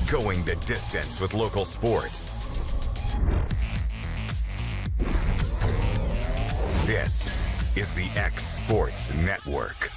Going the distance with local sports. This is the X Sports Network.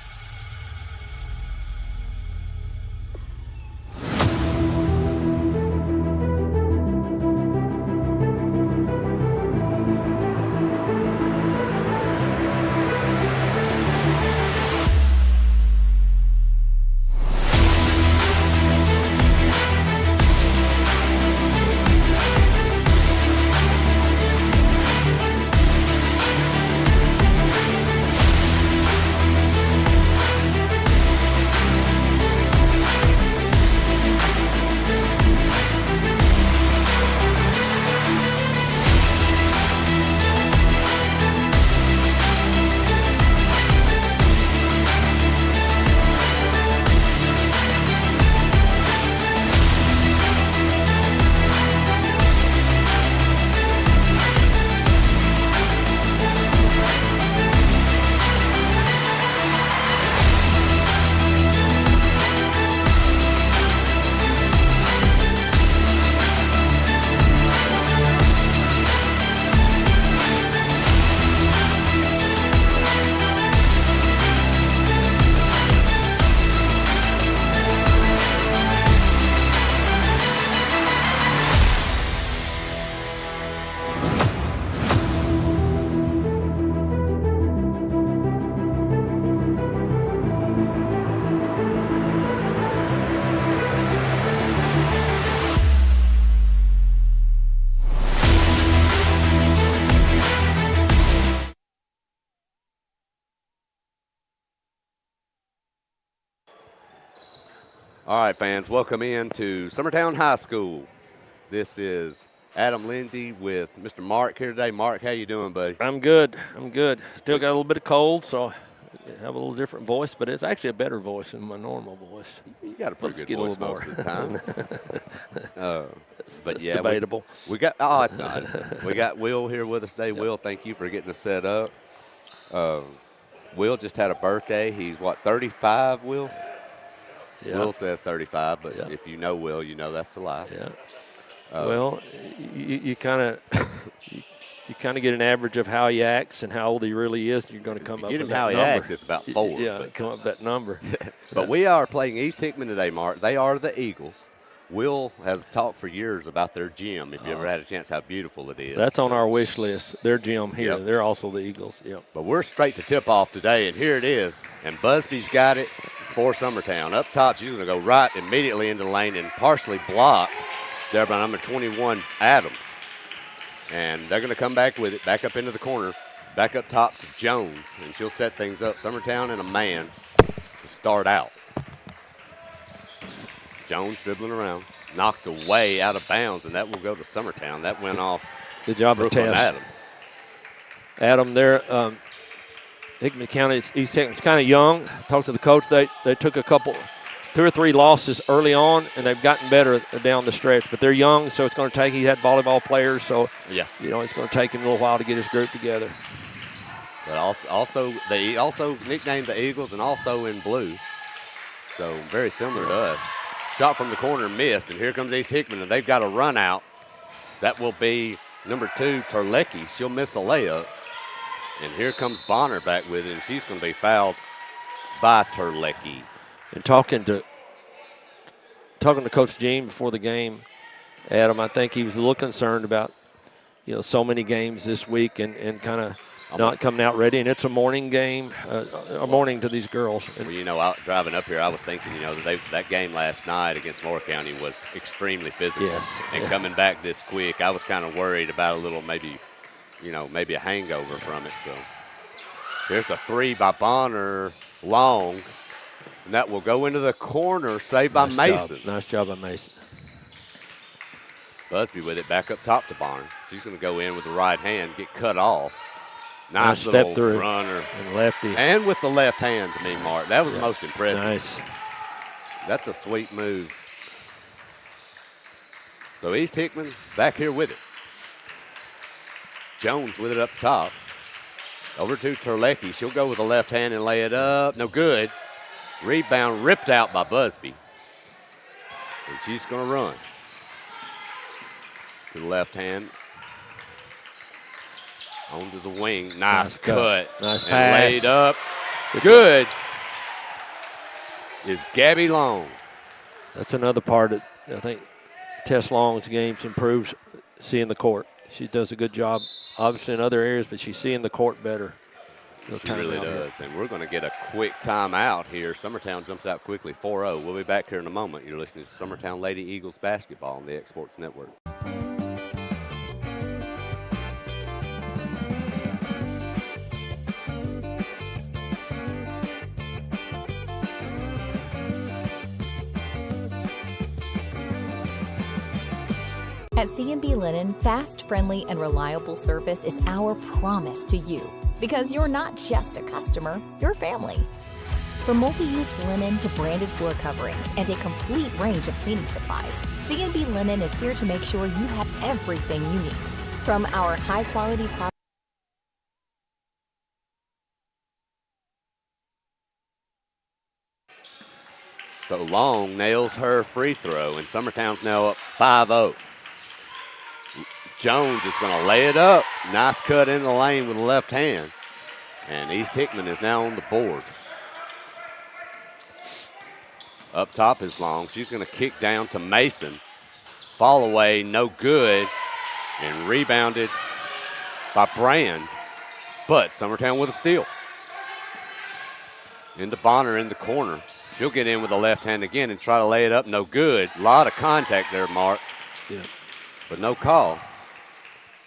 All right, fans, welcome in to Summertown High School. This is Adam Lindsay with Mr. Mark here today. Mark, how you doing, buddy? I'm good. Still got a little bit of cold, so I have a little different voice, but it's actually a better voice than my normal voice. You got a pretty good voice most of the time. But yeah, debatable. We got it's not. We got Will here with us today. Yep. Will, thank you for getting us set up. Will just had a birthday. He's 35, Will? Yeah. Will says 35, but if you know Will, you know that's a lie. Yeah. Well, you kind of you kind of get an average of how he acts and how old he really is. You're going to come up with that number. Get him how he acts, it's about 4. Yeah, come up with that number. But we are playing East Hickman today, Mark. They are the Eagles. Will has talked for years about their gym, if you ever had a chance, how beautiful it is. That's on our wish list, their gym here. Yep. They're also the Eagles. Yep. But we're straight to tip-off today, and here it is. And Busby's got it for Summertown. Up top, she's going to go right immediately into the lane and partially blocked there by number 21, Adams. And they're going to come back with it, back up into the corner, back up top to Jones, and she'll set things up. Summertown and a man to start out. Jones dribbling around, knocked away out of bounds, and that will go to Summertown. That went off. Good job of Brooklyn Tess. Adams. Adam, there, Hickman County, East Hickman's kind of young. Talked to the coach. They took 2 or 3 losses early on, and they've gotten better down the stretch. But they're young, so it's going to take. He had volleyball players, so it's going to take him a little while to get his group together. But also they also nicknamed the Eagles and also in blue, so very similar to us. Shot from the corner missed, and here comes East Hickman, and they've got a run out. That will be number 2, Terlecki. She'll miss the layup. And here comes Bonner back with it, and she's going to be fouled by Terlecki. And talking to Coach Jean before the game, Adam, I think he was a little concerned about, so many games this week and kind of not coming out ready. And it's a morning game, a morning to these girls. Well, driving up here, I was thinking, that game last night against Moore County was extremely physical. Yes. And coming back this quick, I was kind of worried about a little maybe a hangover from it. So there's a 3 by Bonner, long, and that will go into the corner, saved by Mason. Nice job by Mason. Busby with it back up top to Bonner. She's going to go in with the right hand, get cut off. Nice step little through runner. And lefty. And with the left hand to me, Mark. That was the most impressive. Nice. That's a sweet move. So East Hickman back here with it. Jones with it up top. Over to Terlecki. She'll go with the left hand and lay it up. No good. Rebound ripped out by Busby. And she's going to run to the left hand. Onto the wing. Nice cut. Nice and pass. Laid up. Good. Is Gabby Long. That's another part that I think Tess Long's games improves seeing the court. She does a good job, obviously in other areas, but she's seeing the court better. She really does. And we're going to get a quick timeout here. Summertown jumps out quickly, 4-0. We'll be back here in a moment. You're listening to Summertown Lady Eagles basketball on the X Sports Network. At C&B Linen, fast, friendly, and reliable service is our promise to you. Because you're not just a customer, you're family. From multi-use linen to branded floor coverings and a complete range of cleaning supplies, C&B Linen is here to make sure you have everything you need. From our high-quality products. So Long nails her free throw, and Summertown's now up 5-0. Jones is going to lay it up. Nice cut in the lane with the left hand. And East Hickman is now on the board. Up top is Long. She's going to kick down to Mason. Fall away, no good. And rebounded by Brand. But Summertown with a steal. Into Bonner in the corner. She'll get in with the left hand again and try to lay it up. No good. A lot of contact there, Mark. Yeah. But no call.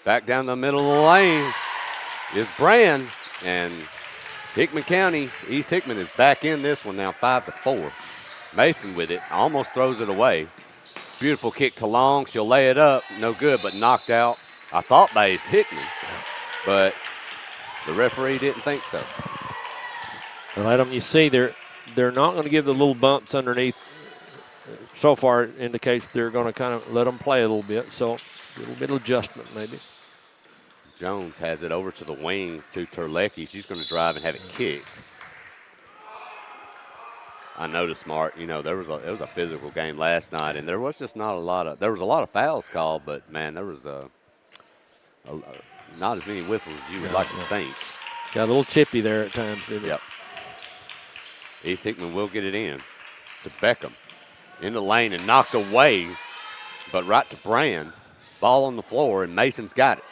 Back down the middle of the lane is Brand. And Hickman County, East Hickman is back in this one now, 5-4. Mason with it, almost throws it away. Beautiful kick to Long. She'll lay it up. No good, but knocked out, I thought, by East Hickman. But the referee didn't think so. Well, Adam, you see they're not going to give the little bumps underneath. So far, it indicates they're going to kind of let them play a little bit. So a little bit of adjustment maybe. Jones has it over to the wing to Terlecki. She's going to drive and have it kicked. I noticed, Mark, it was a physical game last night, and there was just not a lot of – there was a lot of fouls called, but, man, there was not as many whistles as you would like to think. Got a little chippy there at times, didn't it? Yep. East Hickman will get it in to Beckham. In the lane and knocked away, but right to Brand. Ball on the floor, and Mason's got it.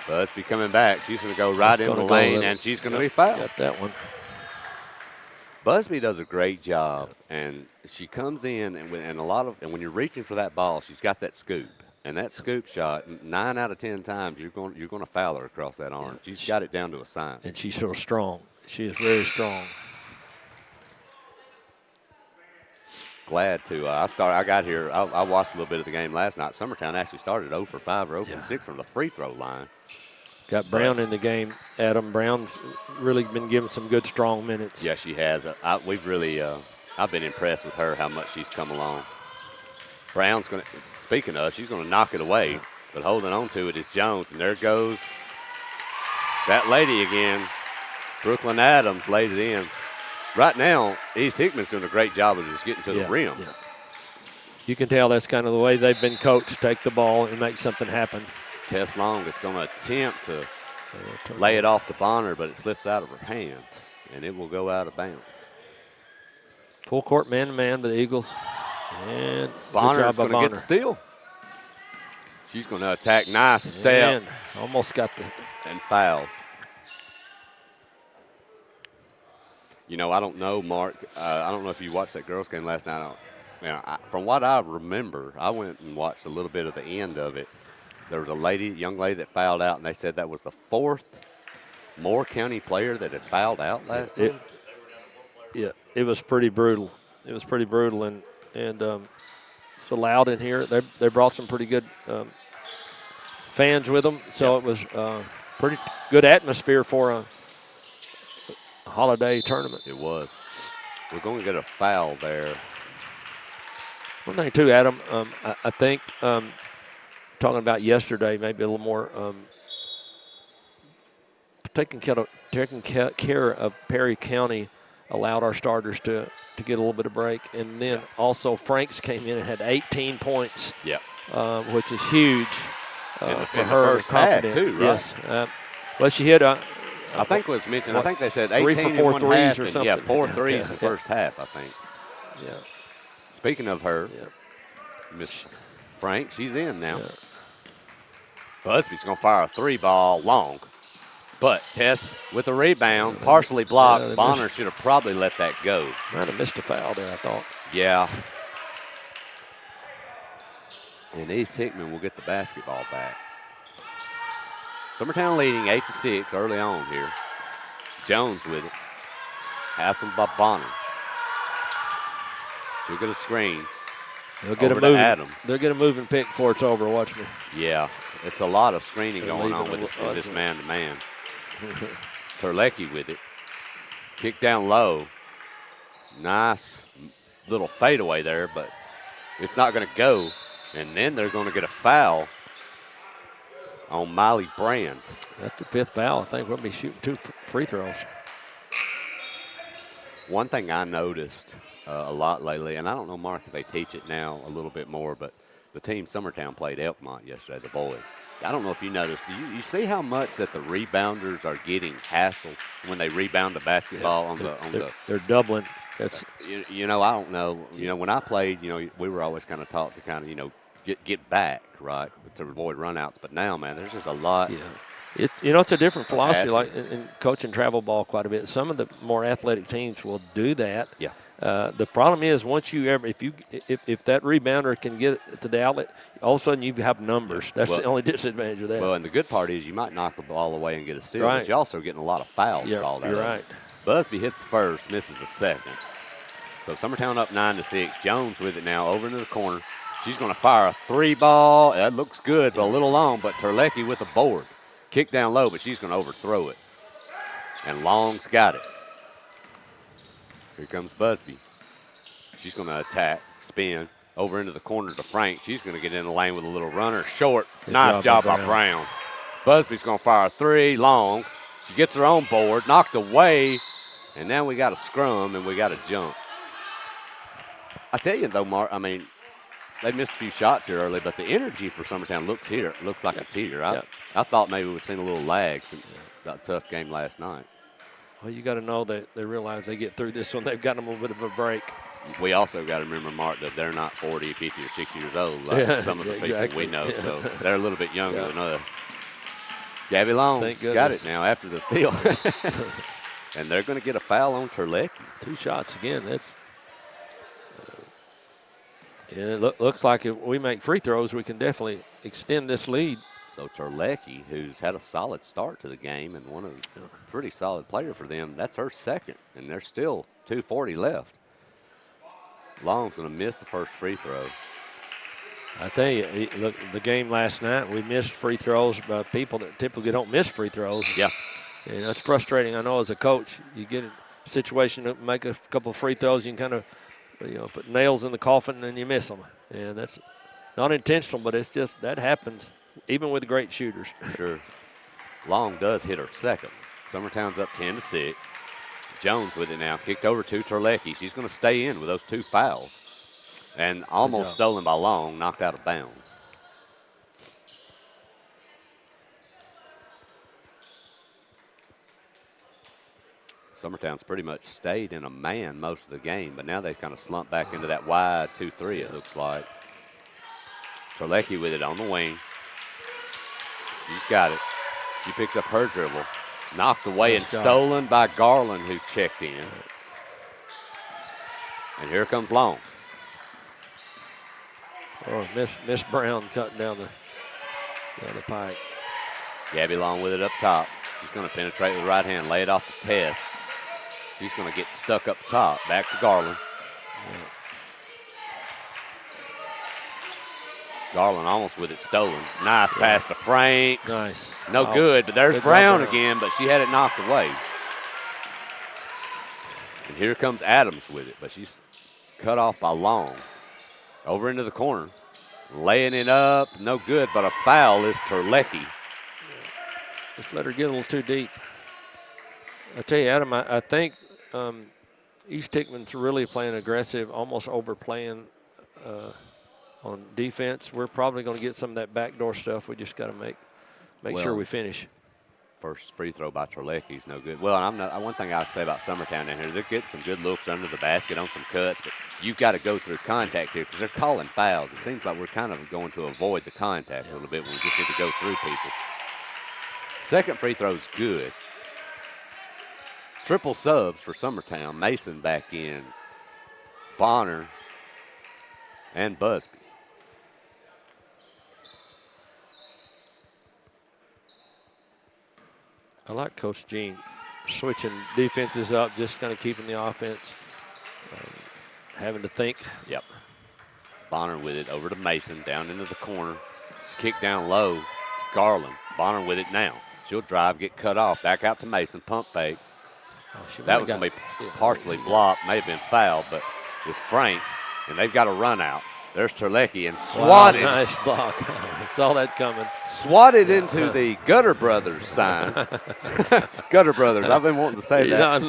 Busby coming back. She's going to go right in the lane, and she's going to be fouled. Got that one. Busby does a great job, and she comes in, and when you're reaching for that ball, she's got that scoop. And that scoop shot, 9 out of 10 times, you're going to foul her across that arm. She's got it down to a science. And she's so strong. She is very strong. Glad to. I got here. I watched a little bit of the game last night. Summertown actually started 0 for 5 or 0 for 6 from the free throw line. Got Brown in the game. Adam Brown's really been given some good, strong minutes. Yeah, she has. We've really. I've been impressed with her, how much she's come along. Brown's going to. Speaking of, she's going to knock it away, but holding on to it is Jones, and there goes that lady again. Brooklyn Adams lays it in. Right now, East Hickman's doing a great job of just getting to the rim. Yeah. You can tell that's kind of the way they've been coached, take the ball and make something happen. Tess Long is going to attempt to lay it off to Bonner, but it slips out of her hand, and it will go out of bounds. Full court man-to-man to the Eagles. And Bonner's going to get the steal. She's going to attack. Nice step. Almost got the. And fouled. I don't know, Mark. I don't know if you watched that girls' game last night. From what I remember, I went and watched a little bit of the end of it. There was a young lady that fouled out, and they said that was the 4th Moore County player that had fouled out last night. Yeah, it was pretty brutal. It was pretty brutal, and it's loud in here. They brought some pretty good fans with them, so it was pretty good atmosphere for a holiday tournament. It was. We're going to get a foul there. One thing, too, Adam, I think talking about yesterday, maybe a little more taking care of Perry County allowed our starters to to get a little bit of break. And then also Franks came in and had 18 points, which is huge for her. In the first half, too, right? Yes. Well, she hit I think it was mentioned. I think they said 18 3 for in 4 one threes half, or and, something. 4 threes in the first half, I think. Yeah. Speaking of her, Miss Frank, she's in now. Yeah. Busby's going to fire a 3-ball long. But Tess with a rebound, partially blocked. Yeah, Bonner should have probably let that go. Might have missed a foul there, I thought. Yeah. And East Hickman will get the basketball back. Summertown leading 8-6 early on here. Jones with it. Hassled by Bonner. She'll get a screen. They'll get over a move. Adams. They'll get a moving pick before it's over. Watch me. Yeah, it's a lot of screening They're going on leaving with it. this man-to-man. Terlecki with it. Kick down low. Nice little fadeaway there, but it's not going to go. And then they're going to get a foul on Miley Brand. That's the 5th foul. I think we'll be shooting 2 free throws. One thing I noticed a lot lately, and I don't know, Mark, if they teach it now a little bit more, but the team Summertown played Elkmont yesterday, the boys. I don't know if you noticed. Do you see how much that the rebounders are getting hassled when they rebound the basketball They're doubling. That's you know, I don't know. You know, when I played, you know, we were always kind of taught to kind of, you know, get back, right, to avoid runouts. But now, man, there's just a lot. Yeah. It's a different philosophy, like in coaching travel ball quite a bit. Some of the more athletic teams will do that. Yeah. The problem is once you if that rebounder can get it to the outlet, all of a sudden you have numbers. That's the only disadvantage of that. Well, and the good part is you might knock the ball away and get a steal, right. but you're also getting a lot of fouls called out. You're right. Busby hits the first, misses the second. So Summertown up 9-6. Jones with it now over into the corner. She's going to fire a 3-ball. That looks good, but a little long. But Terlecki with a board. Kick down low, but she's going to overthrow it. And Long's got it. Here comes Busby. She's going to attack, spin, over into the corner to Frank. She's going to get in the lane with a little runner. Short. Nice job by Brown. Busby's going to fire a 3, long. She gets her own board, knocked away, and now we got a scrum and we got a jump. I tell you, though, Mark, I mean, they missed a few shots here early, but the energy for Summertown looks like it's here. I thought maybe we've seen a little lag since that tough game last night. Well, you got to know that they realize they get through this one. They've got a little bit of a break. We also got to remember, Mark, that they're not 40, 50, or 60 years old like some of the people we know. So they're a little bit younger than us. Gabby Long got it now after the steal. And they're going to get a foul on Terlecki. 2 shots again. That's and it looks like if we make free throws, we can definitely extend this lead. So Terlecki, who's had a solid start to the game and one of a pretty solid player for them, that's her second, and there's still 2:40 left. Long's going to miss the first free throw. I tell you, look, the game last night, we missed free throws by people that typically don't miss free throws. Yeah. And that's frustrating. I know as a coach, you get a situation to make a couple of free throws, you can kind of, put nails in the coffin and then you miss them. And that's not intentional, but it's just that happens, even with great shooters. Sure. Long does hit her second. Summertown's up 10-6. Jones with it now, kicked over to Terlecki. She's going to stay in with those 2 fouls. And almost stolen by Long, knocked out of bounds. Summertown's pretty much stayed in a man most of the game, but now they've kind of slumped back into that wide 2-3, it looks like. Terlecki with it on the wing. She's got it. She picks up her dribble. Knocked away and stolen by Garland, who checked in. And here comes Long. Oh, Miss Brown cutting down the pike. Gabby Long with it up top. She's going to penetrate with the right hand, lay it off to Tess. She's going to get stuck up top. Back to Garland. Yeah. Garland almost with it stolen. Nice pass to Franks. Nice. No good, but there's Brown again, but she had it knocked away. And here comes Adams with it, but she's cut off by Long. Over into the corner. Laying it up. No good, but a foul is Terlecki. Just let her get a little too deep. I tell you, Adam, I think East Hickman's really playing aggressive, almost overplaying on defense. We're probably going to get some of that backdoor stuff. We just got to make sure we finish. First free throw by Terlecki is no good. Well, one thing I'd say about Summertown in here, they're getting some good looks under the basket on some cuts, but you've got to go through contact here because they're calling fouls. It seems like we're kind of going to avoid the contact a little bit when we just need to go through people. Second free throw is good. Triple subs for Summertown. Mason back in, Bonner, and Busby. I like Coach Jean switching defenses up, just kind of keeping the offense, having to think. Yep. Bonner with it over to Mason, down into the corner. It's kicked down low to Garland. Bonner with it now. She'll drive, get cut off, back out to Mason, pump fake. That was going to be partially blocked, may have been fouled, but it's Franks, and they've got a run out. There's Terlecki and swatted. Wow, nice block. I saw that coming. Swatted into the Gutter Brothers sign. Gutter Brothers. I've been wanting to say that.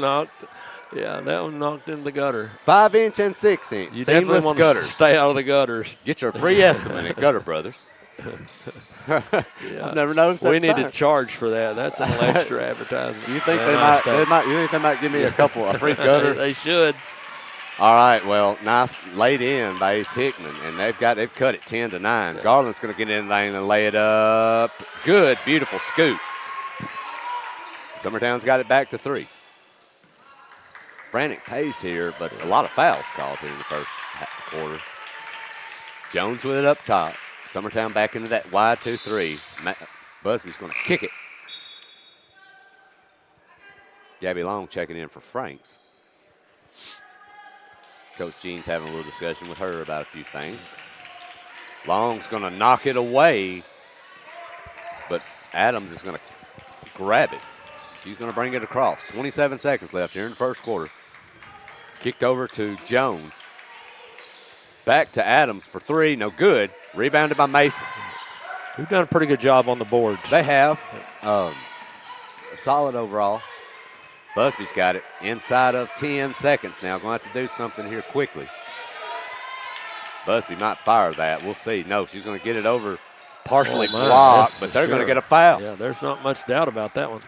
That one knocked in the gutter. 5-inch and 6-inch. You Seamless want gutters. to stay out of the gutters. Get your free estimate at Gutter Brothers. I've never noticed that. We need sign. to charge for that. That's an extra advertisement. Do you think they might give me a free gutter? They should. All right, well, nice laid in by East Hickman, and they've cut it 10-9. Garland's going to get in lane and lay it up. Good, beautiful scoop. Summertown's got it back to 3. Frantic pace here, but a lot of fouls called here in the first quarter. Jones with it up top. Summertown back into that wide 2-3. Busby's going to kick it. Gabby Long checking in for Franks. Coach Jean's having a little discussion with her about a few things. Long's going to knock it away, but Adams is going to grab it. She's going to bring it across. 27 seconds left here in the first quarter. Kicked over to Jones. Back to Adams for 3, no good. Rebounded by Mason. We've done a pretty good job on the boards. They have. Solid overall. Busby's got it inside of 10 seconds now. Going to have to do something here quickly. Busby might fire that. We'll see. No, she's going to get it over. Partially blocked, but they're going to get a foul. Yeah, there's not much doubt about that one.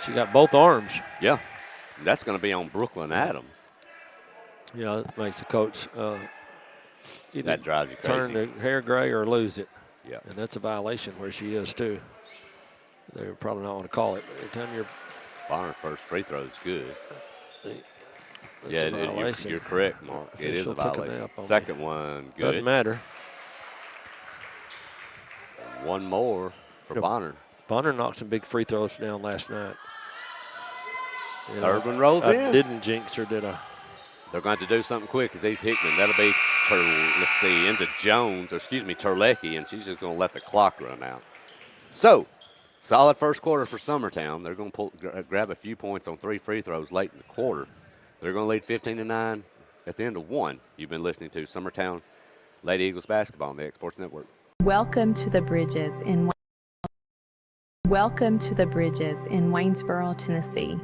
She got both arms. Yeah, that's going to be on Brooklyn Adams. Yeah, it makes the coach either that drives you crazy. Turn the hair gray or lose it. Yeah, and that's a violation where she is too. They're probably not want to call it. But every time you're Bonner's first free throw is good. You're correct, Mark. It is a violation. Second one, good. Doesn't matter. One more for Bonner. Bonner knocked some big free throws down last night. Third one rolls in. I didn't jinx her, did I? They're going to have to do something quick because he's Hickman. That'll be, into Terlecki, and she's just going to let the clock run out. So, solid first quarter for Summertown. They're going to grab a few points on 3 free throws late in the quarter. They're going to lead 15-9 at the end of 1. You've been listening to Summertown Lady Eagles basketball on the X-Sports Network. Welcome to the Bridges in Waynesboro, Tennessee.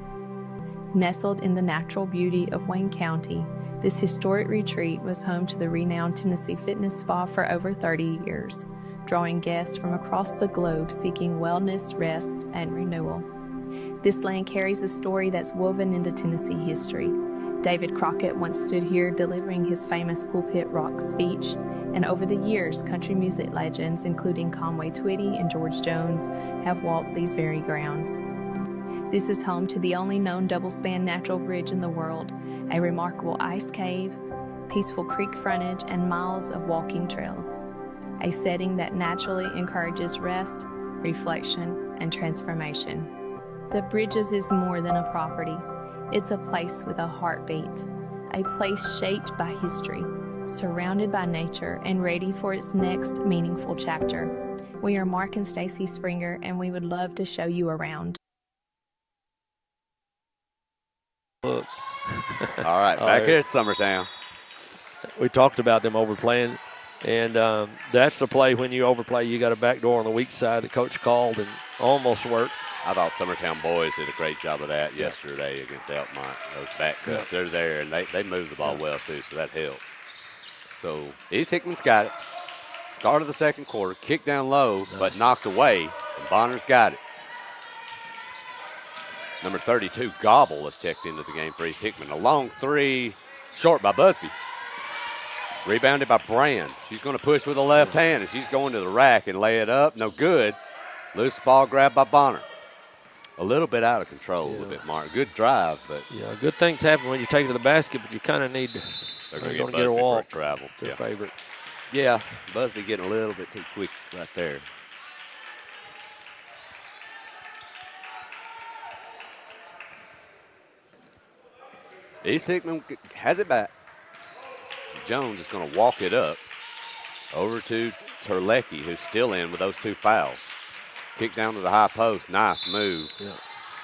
Nestled in the natural beauty of Wayne County, this historic retreat was home to the renowned Tennessee Fitness Spa for over 30 years, drawing guests from across the globe seeking wellness, rest, and renewal. This land carries a story that's woven into Tennessee history. David Crockett once stood here delivering his famous pulpit rock speech, and over the years, country music legends, including Conway Twitty and George Jones, have walked these very grounds. This is home to the only known double-span natural bridge in the world, a remarkable ice cave, peaceful creek frontage, and miles of walking trails. A setting that naturally encourages rest, reflection, and transformation. The Bridges is more than a property. It's a place with a heartbeat, a place shaped by history, surrounded by nature, and ready for its next meaningful chapter. We are Mark and Stacy Springer, and we would love to show you around. Look. All right, back here at Summertown. We talked about them overplaying, and that's the play when you overplay. You got a backdoor on the weak side. The coach called and almost worked. I thought Summertown boys did a great job of that yesterday against Elkmont. Those back cuts, they're there, and they move the ball well, too, so that helps. So East Hickman's got it. Start of the second quarter, kicked down low, but knocked away, and Bonner's got it. Number 32, Gobble, is checked into the game for East Hickman. A long three, short by Busby. Rebounded by Brand. She's going to push with the left hand, and she's going to the rack and lay it up. No good. Loose ball grabbed by Bonner. A little bit out of control, a little bit, Mark. Good drive, but. Yeah, good things happen when you take it to the basket, but you kind of need they're going to get a walk. For a travel. It's their favorite. Yeah, Busby getting a little bit too quick right there. East Hickman has it back. Jones is going to walk it up over to Terlecki, who's still in with those 2 fouls. Kick down to the high post. Nice move. Yeah.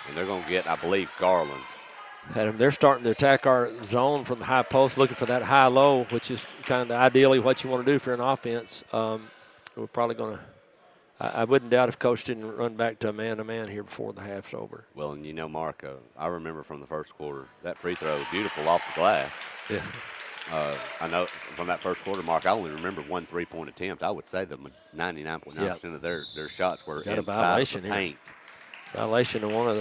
And they're going to get, I believe, Garland. They're starting to attack our zone from the high post, looking for that high-low, which is kind of ideally what you want to do for an offense. We're probably going to – I wouldn't doubt if Coach didn't run back to a man-to-man here before the half's over. Well, and you know, Mark, I remember from the first quarter, that free throw, beautiful off the glass. Yeah. I know from that first quarter, Mark, I only remember 1 3-point attempt. I would say that 99.9% of their shots were inside the paint. Violation of one of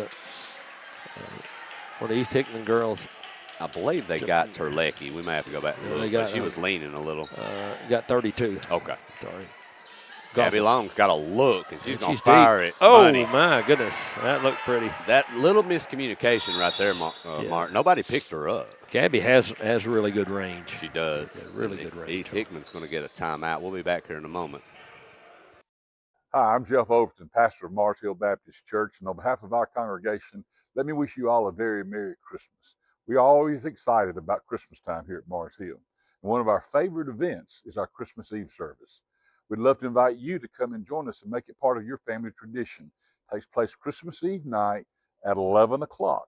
the East Hickman girls. I believe they got Terlecki. We may have to go back and look, but she was leaning a little. Got 32. Okay. Sorry. Gabby Long's got a look, and she's going to fire it. Oh, money. My goodness. That looked pretty. That little miscommunication right there, Mark. Nobody picked her up. Gabby has really good range. She does. Really good range. East Hickman's going to get a timeout. We'll be back here in a moment. Hi, I'm Jeff Overton, pastor of Mars Hill Baptist Church, and on behalf of our congregation, let me wish you all a very Merry Christmas. We are always excited about Christmas time here at Mars Hill, and one of our favorite events is our Christmas Eve service. We'd love to invite you to come and join us and make it part of your family tradition. It takes place Christmas Eve night at 11 o'clock.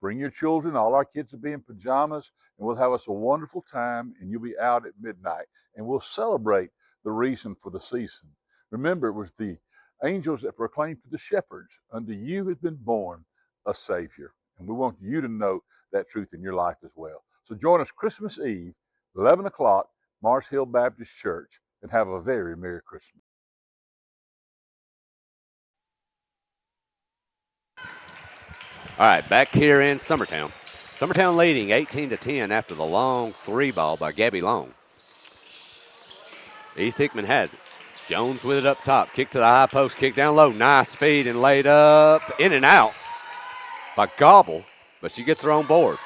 Bring your children. All our kids will be in pajamas, and we'll have us a wonderful time, and you'll be out at midnight, and we'll celebrate the reason for the season. Remember, it was the angels that proclaimed to the shepherds, unto you has been born a Savior. And we want you to know that truth in your life as well. So join us Christmas Eve, 11 o'clock, Mars Hill Baptist Church, and have a very Merry Christmas. All right, back here in Summertown. Summertown leading 18-10 after the long 3 ball by Gabby Long. East Hickman has it. Jones with it up top. Kick to the high post, kick down low. Nice feed and laid up. In and out by Gobble, but she gets her own board.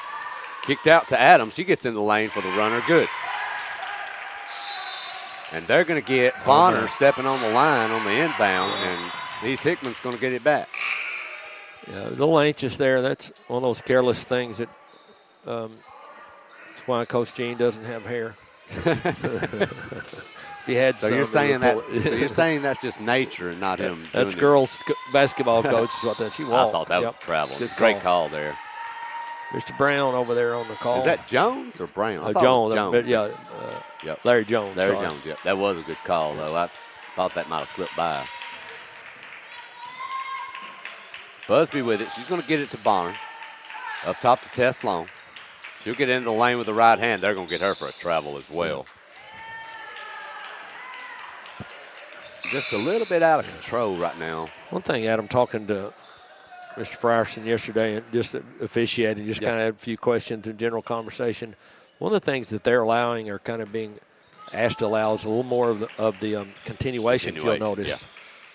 Kicked out to Adams. She gets in the lane for the runner. Good. And they're going to get Bonner stepping on the line on the inbound, and East Hickman's going to get it back. Yeah, a little anxious there. That's one of those careless things that that's why Coach Gene doesn't have hair. If he had so you're saying that. So you're saying that's just nature and not him. That's girls basketball coach is what that she walked. I thought that was travel. Good Great call there. Mr. Brown over there on the call. Is that Jones or Brown? Jones. Jones. Yep. Larry Jones. Larry Jones. Yep. That was a good call though. I thought that might have slipped by. Busby with it. She's going to get it to Bonner. Up top to Tess Long. She'll get into the lane with the right hand. They're going to get her for a travel as well. Just a little bit out of control right now. One thing, Adam, talking to Mr. Frierson yesterday and just officiating, just kind of had a few questions in general conversation. One of the things that they're allowing or kind of being asked to allow is a little more of the continuation, if you'll notice,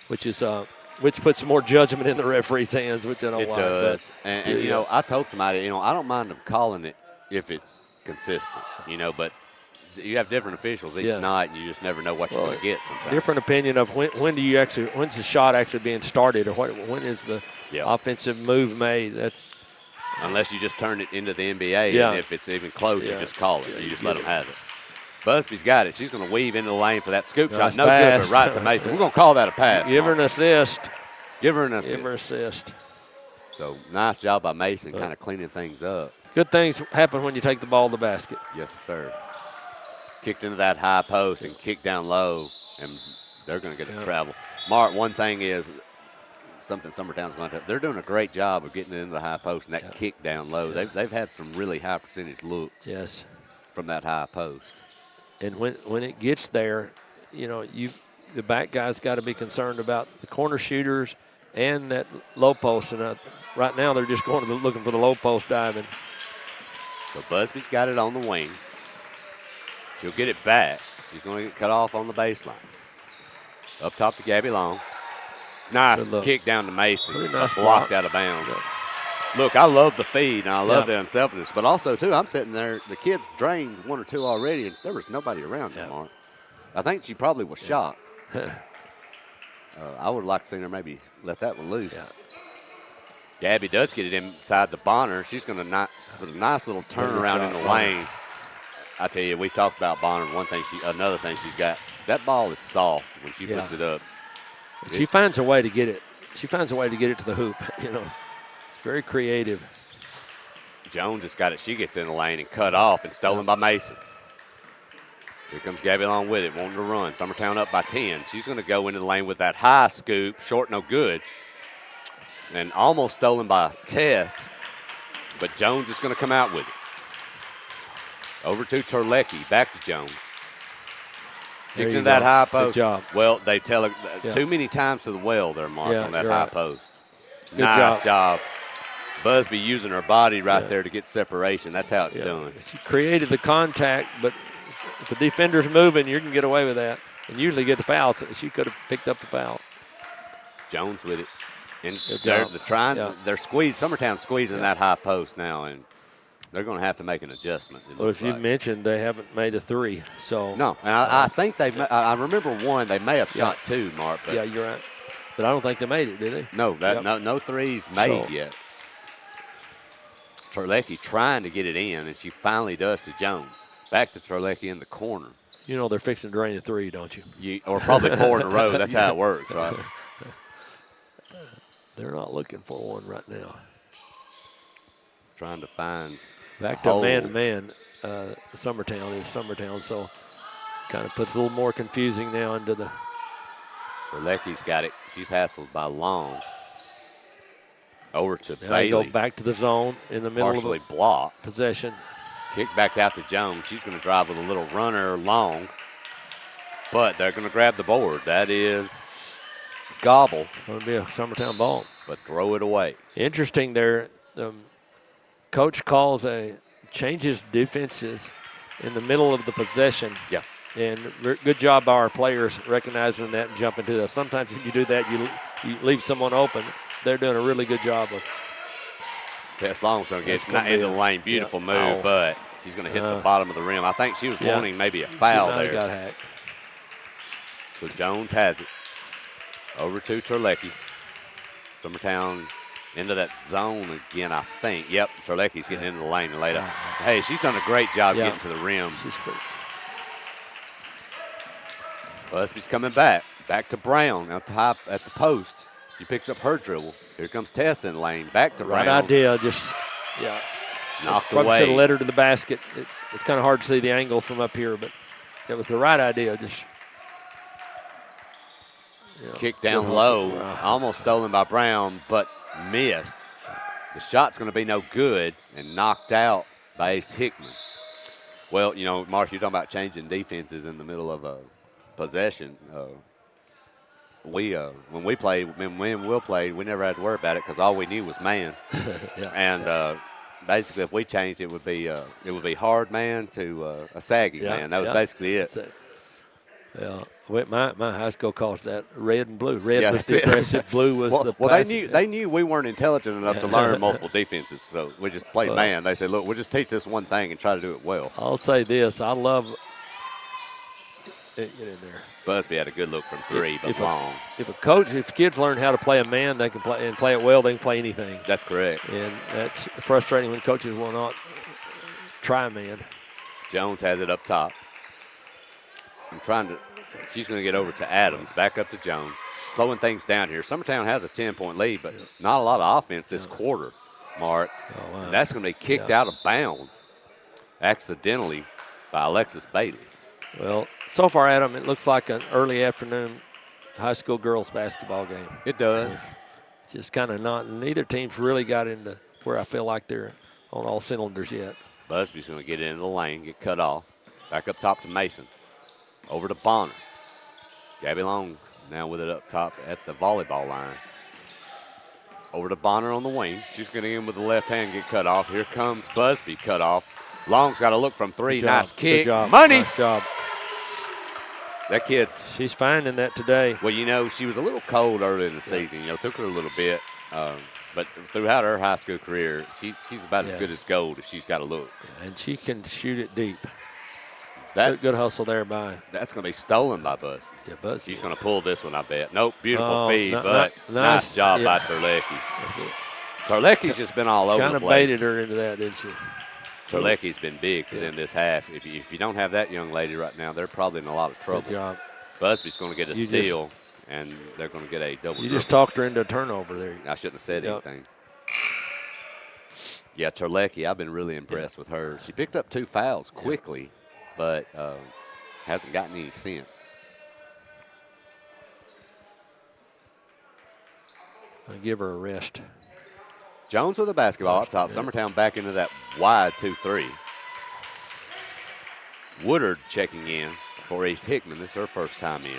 which puts some more judgment in the referee's hands, which I don't like. It does. And you know, I told somebody, I don't mind them calling it if it's consistent, but you have different officials each night, and you just never know what you're going to get sometimes. Different opinion of when's the shot actually being started, or when is the offensive move made. That's unless you just turn it into the NBA, and if it's even close, you just call it. You just let them have it. Busby's got it. She's going to weave into the lane for that scoop shot. No good, but right to Mason. We're going to call that a pass. Give her an assist. Give her an assist. Give her an assist. So nice job by Mason, kind of cleaning things up. Good things happen when you take the ball to the basket. Yes, sir. Kicked into that high post and kicked down low, and they're going to get the travel. Mark, one thing is something Summertown's going to. They're doing a great job of getting it into the high post and that kick down low. They've had some really high percentage looks. Yes. From that high post. And when it gets there, you know, the back guy's got to be concerned about the corner shooters and that low post. And right now they're just going looking for the low post diving. So Busby's got it on the wing. She'll get it back. She's going to get cut off on the baseline. Up top to Gabby Long. Nice kick down to Macy. Nice blocked out of bounds. Yeah. Look, I love the feed and I love the unselfishness, but also, too, I'm sitting there. The kids drained 1 or 2 already, and there was nobody around them, Mark. I think she probably was shocked. I would like to see her maybe let that one loose. Yeah. Gabby does get it inside to Bonner. She's going to put a nice little turnaround in the lane. I tell you, we talked about Bonner. Another thing she's got, that ball is soft when she puts it up. She finds a way to get it. She finds a way to get it to the hoop, you know. It's very creative. Jones just got it. She gets in the lane and cut off and stolen by Mason. Here comes Gabby Long with it, wanting to run. Summertown up by 10. She's going to go into the lane with that high scoop, short, no good. And almost stolen by Tess, but Jones is going to come out with it. Over to Terlecki, back to Jones. Kicked into that high post. Good job. Well, they tell her too many times to the well there, Mark, on that high post. Good nice job. Busby using her body right there to get separation. That's how it's done. She created the contact, but if the defender's moving, you can get away with that and usually get the foul. So she could have picked up the foul. Jones with it. And they're squeezed. Summertown squeezing that high post now, and they're going to have to make an adjustment. Well, if you mentioned they haven't made a three, so no, and I think they. I remember one. They may have shot 2, Mark. But yeah, you're right. But I don't think they made it, did they? No, no threes made yet. Terlecki trying to get it in, and she finally does to Jones. Back to Terlecki in the corner. You know they're fixing to drain a 3, don't you? Or probably 4 in a row. That's how it works, right? They're not looking for one right now. Trying to find back to man-to-man. Summertown is Summertown, so kind of puts a little more confusing now into the. Terlecki's got it. She's hassled by Long. Over to now Bailey. They go back to the zone in the middle partially of blocked. Possession. Kick back out to Jones. She's going to drive with a little runner Long. But they're going to grab the board. That is Gobble. It's going to be a Summertown ball. But throw it away. Interesting there. Coach changes defenses in the middle of the possession. Yeah. And good job by our players recognizing that and jumping to that. Sometimes if you do that, you leave someone open. They're doing a really good job of. Tess Long's going to get into the lane. Beautiful move, but she's going to hit the bottom of the rim. I think she was wanting maybe a foul there. Got hacked. So Jones has it. Over to Terlecki. Summertown into that zone again, I think. Yep, Terlecki's getting into the lane and later. Hey, she's done a great job getting to the rim. Busby's coming back. Back to Brown at the post. She picks up her dribble. Here comes Tess in the lane. Back to Brown. Right idea, knocked away. Probably should have led her to the basket. It's kind of hard to see the angle from up here, but that was the right idea. Kick down low, almost stolen by Brown, but missed. The shot's going to be no good and knocked out by Ace Hickman. Well, Mark, you're talking about changing defenses in the middle of a possession. When we'll play, we never had to worry about it because all we knew was man. And basically, if we changed, it would be hard man to a sagging man. That was basically it. Yeah, my high school calls that red and blue. Red was the aggressive, blue was the passive. They knew we weren't intelligent enough to learn multiple defenses, so we just played man. They said, look, we'll just teach this one thing and try to do it well. I'll say this: I love get in there. Busby had a good look from 3, but long. If kids learn how to play a man, they can play it well. They can play anything. That's correct. And that's frustrating when coaches will not try a man. Jones has it up top. She's going to get over to Adams, back up to Jones. Slowing things down here. Summertown has a 10-point lead, but not a lot of offense this quarter, Mark. Oh, wow. And that's going to be kicked out of bounds accidentally by Alexis Bailey. Well, so far, Adam, it looks like an early afternoon high school girls basketball game. It does. just kind of not. Neither team's really got into where I feel like they're on all cylinders yet. Busby's going to get into the lane, get cut off. Back up top to Mason. Over to Bonner. Gabby Long now with it up top at the volleyball line. Over to Bonner on the wing. She's going to get in with the left hand, get cut off. Here comes Busby, cut off. Long's got to look from three. Nice kick. Good job. Money. Nice job. That kid's. She's finding that today. Well, you know, she was a little cold early in the season. You know, took her a little bit. But throughout her high school career, she's about as good as gold if she's got to look. Yeah, and she can shoot it deep. That good hustle there by. That's going to be stolen by Busby. Yeah, Busby. She's going to pull this one, I bet. Nope, beautiful feed, but nice job by Terlecki. Terlecki's just been all over the place. Kind of baited her into that, didn't she? Terlecki's been big for them this half. If you don't have that young lady right now, they're probably in a lot of trouble. Good job. Busby's going to get a steal, and they're going to get a double. You just talked her into a turnover there. I shouldn't have said anything. Yeah, Terlecki, I've been really impressed with her. She picked up 2 fouls quickly, but hasn't gotten any since. I'll give her a rest. Jones with the basketball up top. Summertown back into that wide 2-3. Woodard checking in for East Hickman. This is her first time in.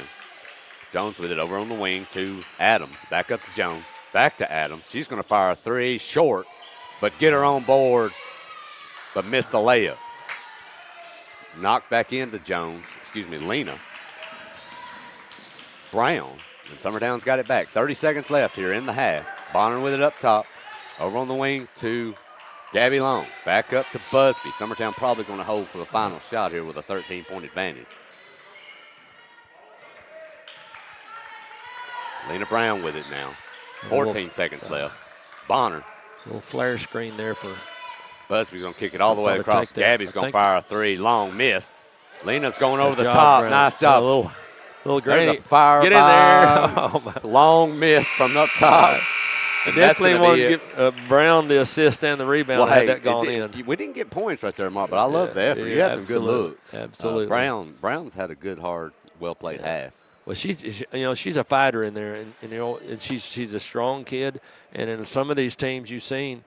Jones with it over on the wing to Adams. Back up to Jones. Back to Adams. She's going to fire a 3 short, but get her on board, but miss the layup. Knocked back into Lena. Brown. And Summertown's got it back. 30 seconds left here in the half. Bonner with it up top. Over on the wing to Gabby Long. Back up to Busby. Summertown probably going to hold for the final shot here with a 13-point advantage. Lena Brown with it now. 14 seconds left. Bonner. A little flare screen there for. Busby's going to kick it all the way across. Gabby's going to fire a 3. Long miss. Lena's going over the job, top. Brown. Nice job. Little granny. There's a fire. Get in there. Oh, Long miss from up top. Definitely wanted to give Brown the assist and the rebound. Had that gone in. We didn't get points right there, Mark, but I love the effort. You had some good looks. Absolutely. Brown's had a good, hard, well-played half. Well, she's a fighter in there, and she's a strong kid. And in some of these teams you've seen,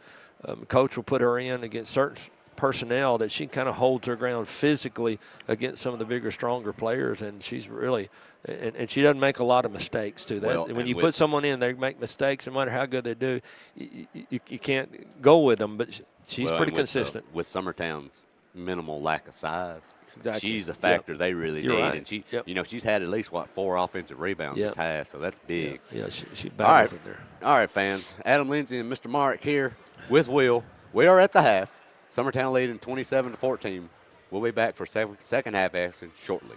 coach will put her in against certain personnel that she kind of holds her ground physically against some of the bigger, stronger players, and she's really. And she doesn't make a lot of mistakes, too. When you put someone in, they make mistakes. No matter how good they do, you can't go with them. But she's pretty consistent. With Summertown's minimal lack of size, exactly. She's a factor they really need. Right. And she's had at least 4 offensive rebounds this half, so that's big. Yeah, she battles it there. All right, fans. Adam Lindsay and Mr. Mark here with Will. We are at the half. Summertown leading 27-14. We'll be back for second half action shortly.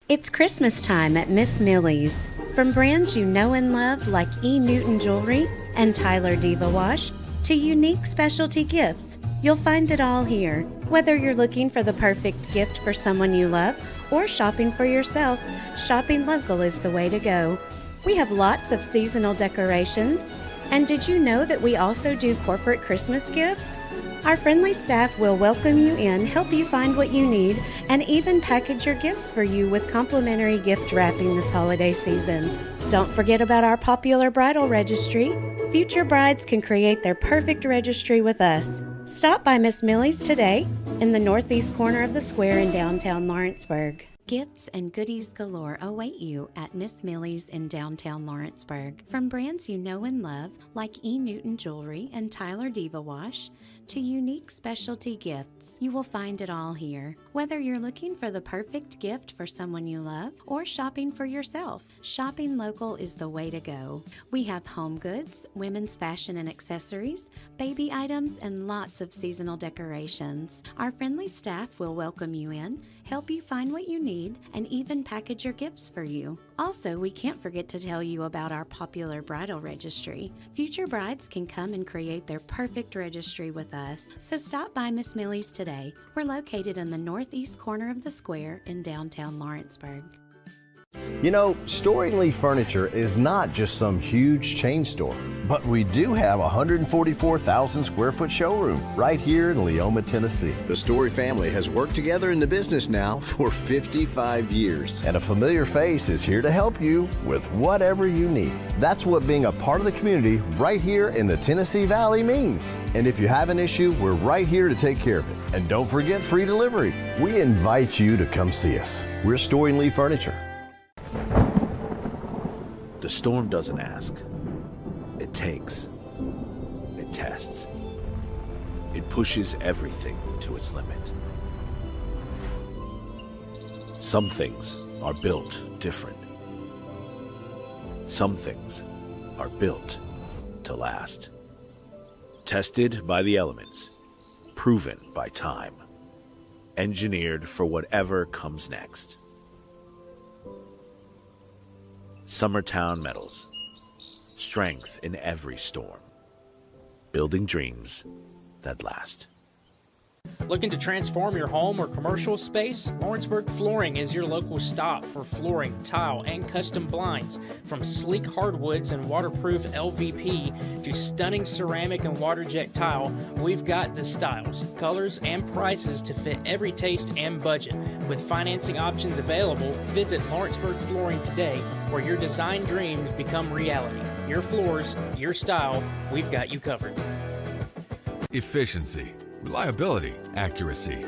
It's Christmas time at Miss Millie's. From brands you know and love like E. Newton Jewelry and Tyler Diva Wash to unique specialty gifts, you'll find it all here. Whether you're looking for the perfect gift for someone you love or shopping for yourself, shopping local is the way to go. We have lots of seasonal decorations. And did you know that we also do corporate Christmas gifts? Our friendly staff will welcome you in, help you find what you need, and even package your gifts for you with complimentary gift wrapping this holiday season. Don't forget about our popular bridal registry. Future brides can create their perfect registry with us. Stop by Miss Millie's today in the northeast corner of the square in downtown Lawrenceburg. Gifts and goodies galore await you at Miss Millie's in downtown Lawrenceburg. From brands you know and love, like E. Newton Jewelry and Tyler Diva Wash, to unique specialty gifts, you will find it all here. Whether you're looking for the perfect gift for someone you love or shopping for yourself, shopping local is the way to go. We have home goods, women's fashion and accessories, baby items, and lots of seasonal decorations. Our friendly staff will welcome you in, help you find what you need, and even package your gifts for you. Also, we can't forget to tell you about our popular bridal registry. Future brides can come and create their perfect registry with us. So stop by Miss Millie's today. We're located in the northeast corner of the square in downtown Lawrenceburg. You know, Storing Lee Furniture is not just some huge chain store, but we do have a 144,000 square foot showroom right here in Leoma, Tennessee. The Story family has worked together in the business now for 55 years. And a familiar face is here to help you with whatever you need. That's what being a part of the community right here in the Tennessee Valley means. And if you have an issue, we're right here to take care of it. And don't forget free delivery. We invite you to come see us. We're Storing Lee Furniture. The storm doesn't ask. It takes. It tests. It pushes everything to its limit. Some things are built different. Some things are built to last. Tested by the elements. Proven by time. Engineered for whatever comes next. Summertown Metals. Strength in every storm. Building dreams that last. Looking to transform your home or commercial space? Lawrenceburg Flooring is your local stop for flooring, tile, and custom blinds. From sleek hardwoods and waterproof LVP to stunning ceramic and water jet tile, we've got the styles, colors, and prices to fit every taste and budget. With financing options available, visit Lawrenceburg Flooring today, where your design dreams become reality. Your floors, your style, we've got you covered. Efficiency, reliability, accuracy.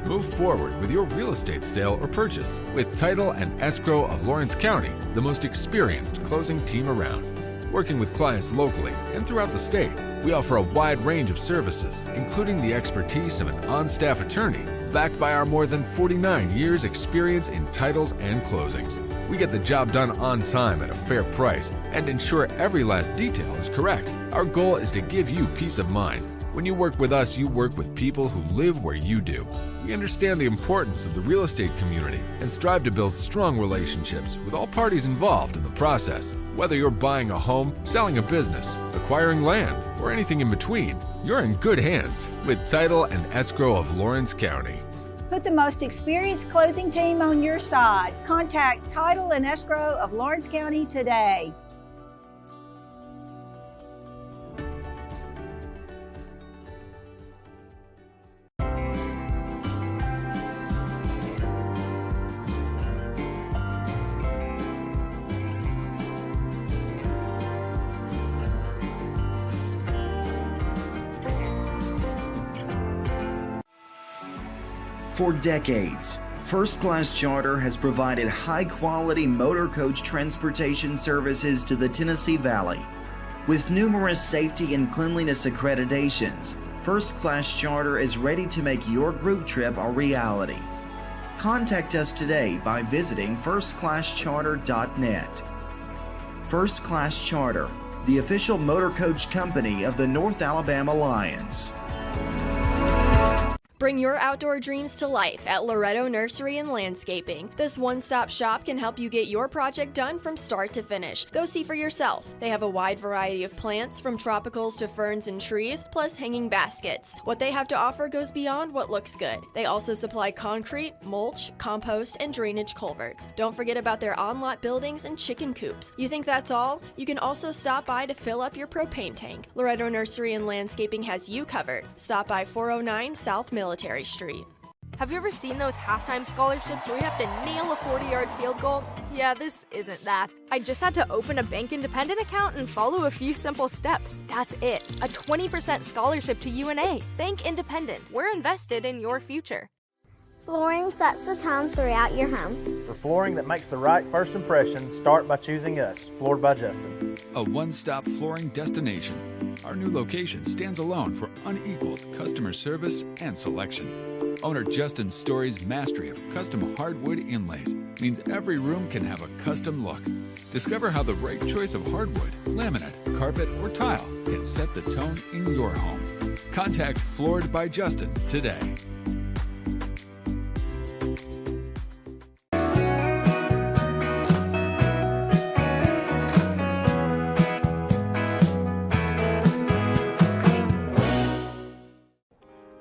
Move forward with your real estate sale or purchase with Title and Escrow of Lawrence County, the most experienced closing team around. Working with clients locally and throughout the state, we offer a wide range of services, including the expertise of an on-staff attorney, backed by our more than 49 years experience in titles and closings. We get the job done on time at a fair price and ensure every last detail is correct. Our goal is to give you peace of mind. When you work with us, you work with people who live where you do. We understand the importance of the real estate community and strive to build strong relationships with all parties involved in the process. Whether you're buying a home, selling a business, acquiring land, or anything in between, you're in good hands with Title and Escrow of Lawrence County. Put the most experienced closing team on your side. Contact Title and Escrow of Lawrence County today. For decades, First Class Charter has provided high-quality motor coach transportation services to the Tennessee Valley. With numerous safety and cleanliness accreditations, First Class Charter is ready to make your group trip a reality. Contact us today by visiting firstclasscharter.net. First Class Charter, the official motor coach company of the North Alabama Lions. Bring your outdoor dreams to life at Loretto Nursery and Landscaping. This one-stop shop can help you get your project done from start to finish. Go see for yourself. They have a wide variety of plants, from tropicals to ferns and trees, plus hanging baskets. What they have to offer goes beyond what looks good. They also supply concrete, mulch, compost, and drainage culverts. Don't forget about their on-lot buildings and chicken coops. You think that's all? You can also stop by to fill up your propane tank. Loretto Nursery and Landscaping has you covered. Stop by 409 South Military Street. Have you ever seen those halftime scholarships where you have to nail a 40-yard field goal? Yeah, this isn't that. I just had to open a Bank Independent account and follow a few simple steps. That's it. A 20% scholarship to UNA. Bank Independent. We're invested in your future. Flooring sets the tone throughout your home. For flooring that makes the right first impression, start by choosing us, Floored by Justin. A one-stop flooring destination. Our new location stands alone for unequaled customer service and selection. Owner Justin Story's mastery of custom hardwood inlays means every room can have a custom look. Discover how the right choice of hardwood, laminate, carpet, or tile can set the tone in your home. Contact Floored by Justin today.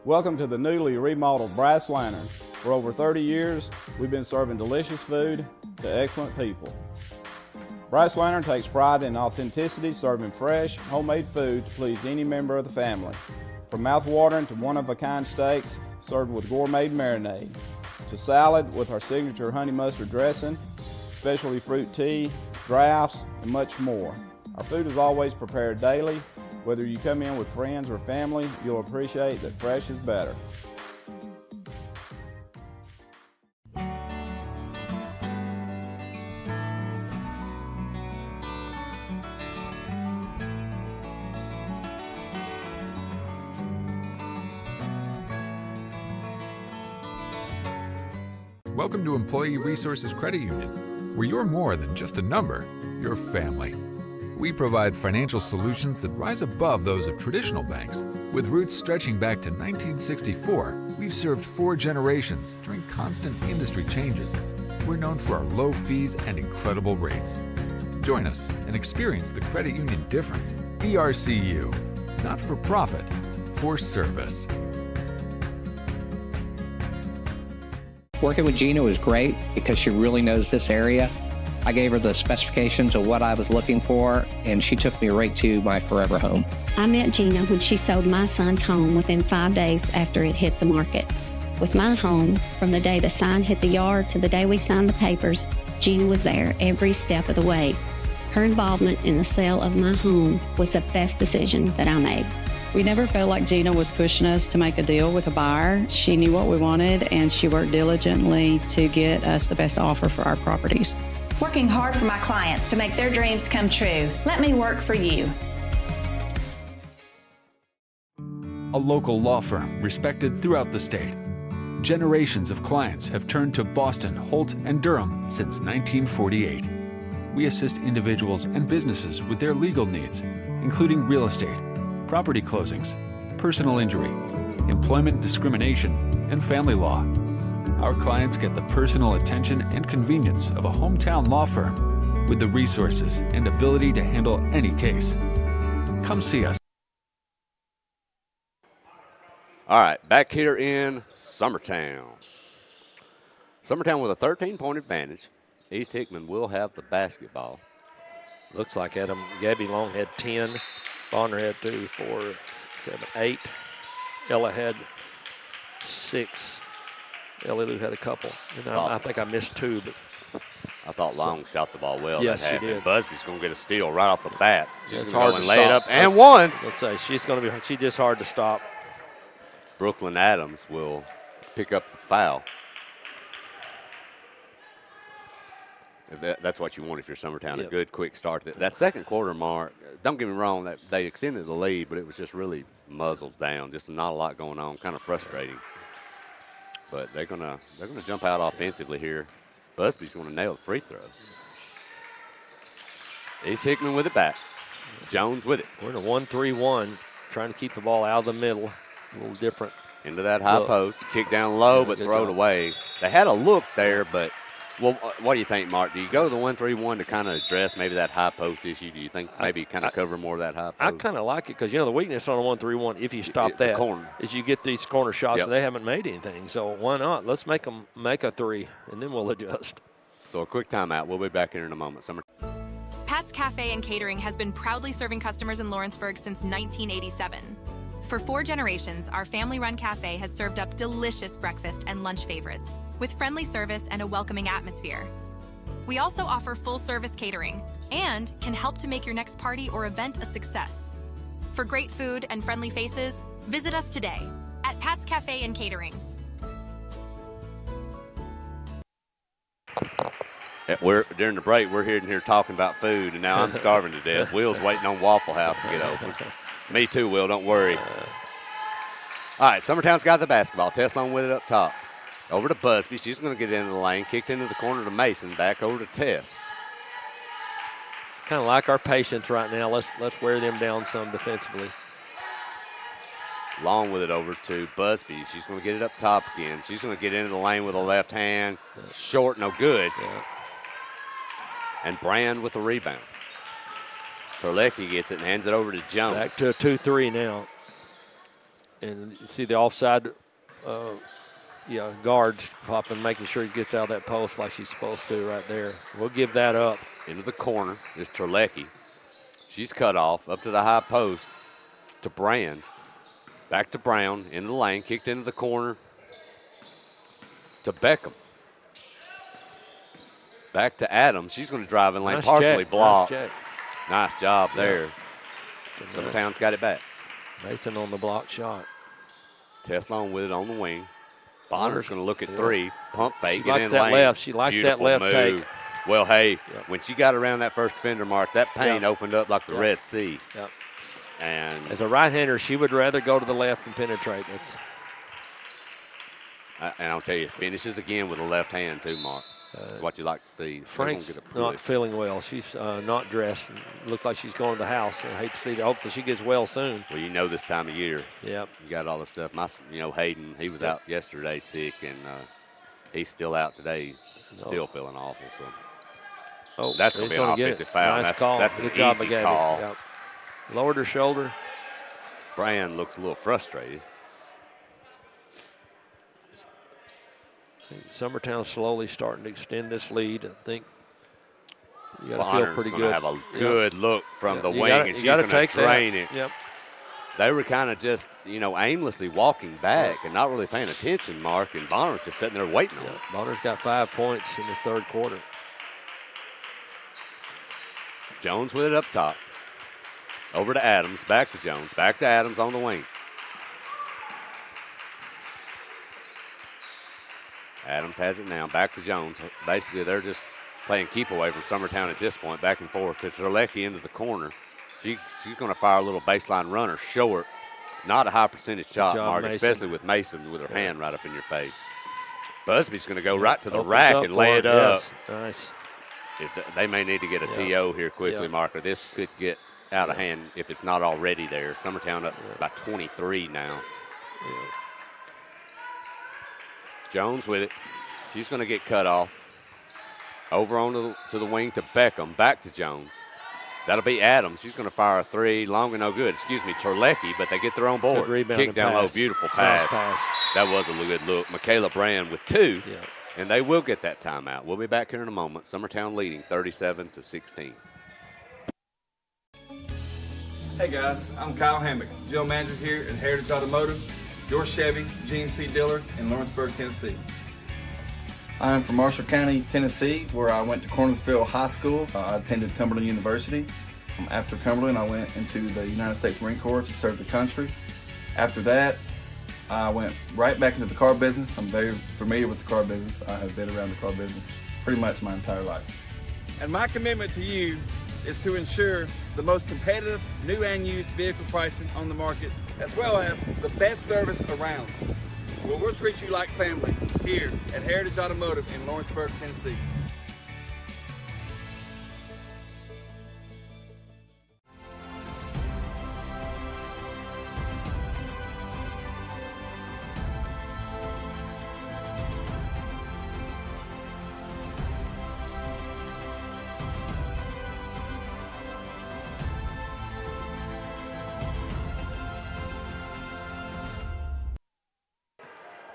Welcome to the newly remodeled Brass Lantern. For over 30 years, we've been serving delicious food to excellent people. Bryce Lantern takes pride in authenticity, serving fresh, homemade food to please any member of the family. From mouth-watering to one-of-a-kind steaks served with gourmet marinade, to salad with our signature honey mustard dressing, specialty fruit tea, drafts, and much more. Our food is always prepared daily. Whether you come in with friends or family, you'll appreciate that fresh is better. Welcome to Employee Resources Credit Union, where you're more than just a number, you're family. We provide financial solutions that rise above those of traditional banks. With roots stretching back to 1964, we've served 4 generations during constant industry changes. We're known for our low fees and incredible rates. Join us and experience the credit union difference. ERCU, not for profit, for service. Working with Gina was great because she really knows this area. I gave her the specifications of what I was looking for, and she took me right to my forever home. I met Gina when she sold my son's home within 5 days after it hit the market. With my home, from the day the sign hit the yard to the day we signed the papers, Gina was there every step of the way. Her involvement in the sale of my home was the best decision that I made. We never felt like Gina was pushing us to make a deal with a buyer. She knew what we wanted, and she worked diligently to get us the best offer for our properties. Working hard for my clients to make their dreams come true. Let me work for you. A local law firm respected throughout the state. Generations of clients have turned to Boston, Holt, and Durham since 1948. We assist individuals and businesses with their legal needs, including real estate, property closings, personal injury, employment discrimination, and family law. Our clients get the personal attention and convenience of a hometown law firm with the resources and ability to handle any case. Come see us. All right, back here in Summertown. Summertown with a 13-point advantage. East Hickman will have the basketball. Looks like Gabby Long had 10. Bonner had 2, 4, 7, 8. Ella had 6. Ellie Lou had a couple. And I think I missed 2, but I thought Long shot the ball well. Yes, that she did. Busby's going to get a steal right off the bat. She's it's going hard to to lay it stop. up and one. Let's say she's just hard to stop. Brooklyn Adams will pick up the foul. That's what you want if you're Summertown, Yep. a good, quick start. That second quarter, Mark, don't get me wrong, that they extended the lead, but it was just really muzzled down. Just not a lot going on, kind of frustrating. But they're gonna jump out offensively here. Busby's going to nail the free throw. East Hickman with it back. Jones with it. We're in a 1-3-1, trying to keep the ball out of the middle. A little different. Into that high post. Kick down low, but throw it away. They had a look there, but well, what do you think, Mark? Do you go to the 1-3-1 to kind of address maybe that high post issue? Do you think maybe kind of cover more of that high post? I kind of like it because, the weakness on a 1-3-1, if you stop that, is you get these corner shots and they haven't made anything. So why not? Let's make them make a 3, and then we'll adjust. So a quick timeout. We'll be back here in a moment. Pat's Cafe and Catering has been proudly serving customers in Lawrenceburg since 1987. For 4 generations, our family-run cafe has served up delicious breakfast and lunch favorites with friendly service and a welcoming atmosphere. We also offer full-service catering and can help to make your next party or event a success. For great food and friendly faces, visit us today at Pat's Cafe and Catering. During the break, we're here talking about food, and now I'm starving to death. Will's waiting on Waffle House to get open. Me too, Will. Don't worry. All right, Summertown's got the basketball. Teslon with it up top. Over to Busby. She's going to get into the lane. Kicked into the corner to Mason. Back over to Tess. Kind of like our patience right now. Let's wear them down some defensively. Long with it over to Busby. She's going to get it up top again. She's going to get into the lane with a left hand. Short, no good. Yeah. And Brand with the rebound. Terlecki gets it and hands it over to Jones. Back to a 2-3 now. And you see the offside guards popping, making sure he gets out of that post like she's supposed to right there. We'll give that up. Into the corner is Terlecki. She's cut off up to the high post to Brand. Back to Brown, into the lane, kicked into the corner to Beckham. Back to Adams. She's going to drive in lane, Nice partially check. blocked. Nice check. Nice job there. So Summertown's got it back. Mason on the block shot. Teslon with it on the wing. Bonner's going to look at three. Pump fake. She likes in that lane. left. She likes Beautiful that left move. take. Well, hey, when she got around that first defender mark, that paint opened up like the Red Sea. Yep. And as a right-hander, she would rather go to the left and penetrate. And I'll tell you, finishes again with a left hand too, Mark. That's what you like to see. Frank's not feeling well. She's not dressed. Looked like she's going to the house. I hate to see that. Hopefully she gets well soon. Well, you know this time of year. Yep. You got all the stuff. Hayden, he was out yesterday sick, and he's still out today, still feeling awful. So that's going to be an offensive foul. Nice call. That's an Good job easy by Gabby. call. Yep. Lowered her shoulder. Brand looks a little frustrated. Summertown slowly starting to extend this lead. I think you got to feel pretty good. Have a good look from the wing, and she's going to drain it. Yep. They were kind of just, aimlessly walking back and not really paying attention, Mark, and Bonner was just sitting there waiting on it. Bonner's got 5 points in this third quarter. Jones with it up top. Over to Adams, back to Jones, back to Adams on the wing. Adams has it now, back to Jones. Basically, they're just playing keep away from Summertown at this point, back and forth to Terlecki into the corner. She's going to fire a little baseline runner, short. Not a high percentage shot, Mark, Mason. especially with Mason with her hand right up in your face. Busby's going to go right to the rack and lay it up. Yes. Nice. They may need to get a TO here quickly, Mark, or this could get out of hand if it's not already there. Summertown up by 23 now. Jones with it. She's going to get cut off. Over on to the wing to Beckham. Back to Jones. That'll be Adams. She's going to fire a three. Long and no good. Excuse me, Terlecki, but they get their own board. Good rebound. Kick down low. Beautiful pass. Nice pass. That was a good look. Michaela Brand with two, and they will get that timeout. We'll be back here in a moment. Summertown leading 37-16. Hey guys, I'm Kyle Hammock, General Manager here at Heritage Automotive, your Chevy GMC dealer in Lawrenceburg, Tennessee. I'm from Marshall County, Tennessee, where I went to Cornersville High School. I attended Cumberland University. After Cumberland, I went into the United States Marine Corps to serve the country. After that, I went right back into the car business. I'm very familiar with the car business. I have been around the car business pretty much my entire life. And my commitment to you is to ensure the most competitive new and used vehicle pricing on the market, as well as the best service around. Well, we'll treat you like family here at Heritage Automotive in Lawrenceburg, Tennessee.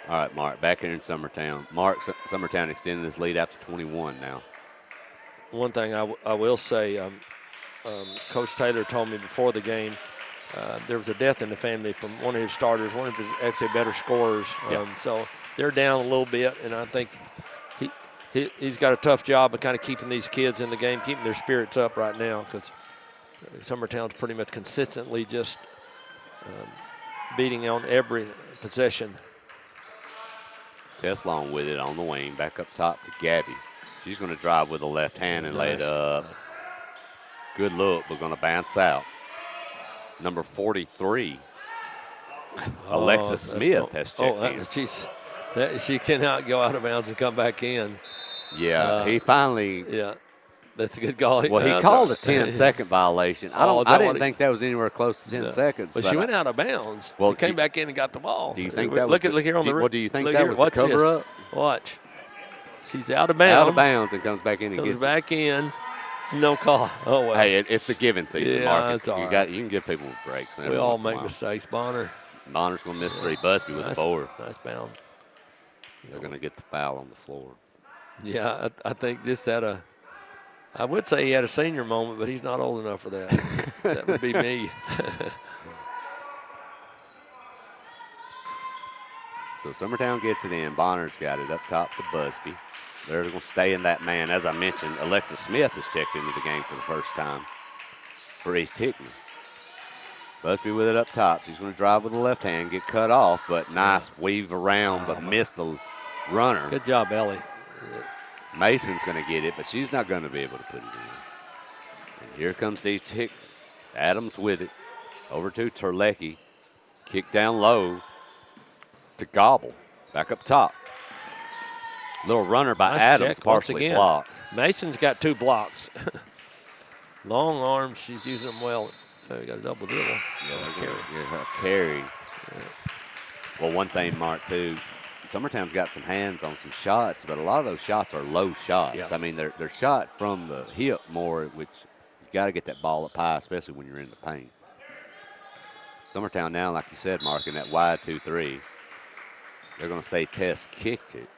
All right, Mark, back here in Summertown. Mark, Summertown extending this lead out to 21 now. One thing I will say, Coach Taylor told me before the game, there was a death in the family from one of his starters, one of his actually better scorers. So they're down a little bit, and I think he's got a tough job of kind of keeping these kids in the game, keeping their spirits up right now, because Summertown's pretty much consistently just beating on every possession. Teslon with it on the wing, back up top to Gabby. She's going to drive with the left hand and lay it up. Good look, but going to bounce out. Number 43, Alexa Smith has checked in. She cannot go out of bounds and come back in. Yeah, he finally. Yeah, that's a good call. Well, he called a 10-second violation. I didn't think that was anywhere close to 10 seconds. But she went out of bounds. Well, he came back in and got the ball. Do you think that was look here on the Well, do you think that here, was the cover-up? Watch. She's out of bounds. Out of bounds and comes back in and gets back in. No call. Oh, well. Hey, it's the giving season, Mark. It's all right. You can give people breaks. We all make mistakes. Bonner's going to miss three. Busby with the board. Nice bound. They're going to get the foul on the floor. Yeah, I think this had I would say he had a senior moment, but he's not old enough for that. That would be me. So Summertown gets it in. Bonner's got it up top to Busby. They're going to stay in that man. As I mentioned, Alexa Smith has checked into the game for the first time for East Hickman. Busby with it up top. She's going to drive with the left hand, get cut off, but nice weave around, but miss the runner. Good job, Ellie. Mason's going to get it, but she's not going to be able to put it in. And here comes East Hickman. Adams with it. Over to Terlecki. Kick down low to Gobble. Back up top. Little runner by Nice Adams, check partially blocked. Mason's got 2 blocks. Long arms, she's using them well. Oh, we got a double dribble. Carry. Well, one thing, Mark, too, Summertown's got some hands on some shots, but a lot of those shots are low shots. Yeah. I mean, they're shot from the hip more, which you got to get that ball up high, especially when you're in the paint. Summertown now, like you said, Mark, in that wide 2-3. They're going to say Tess kicked it.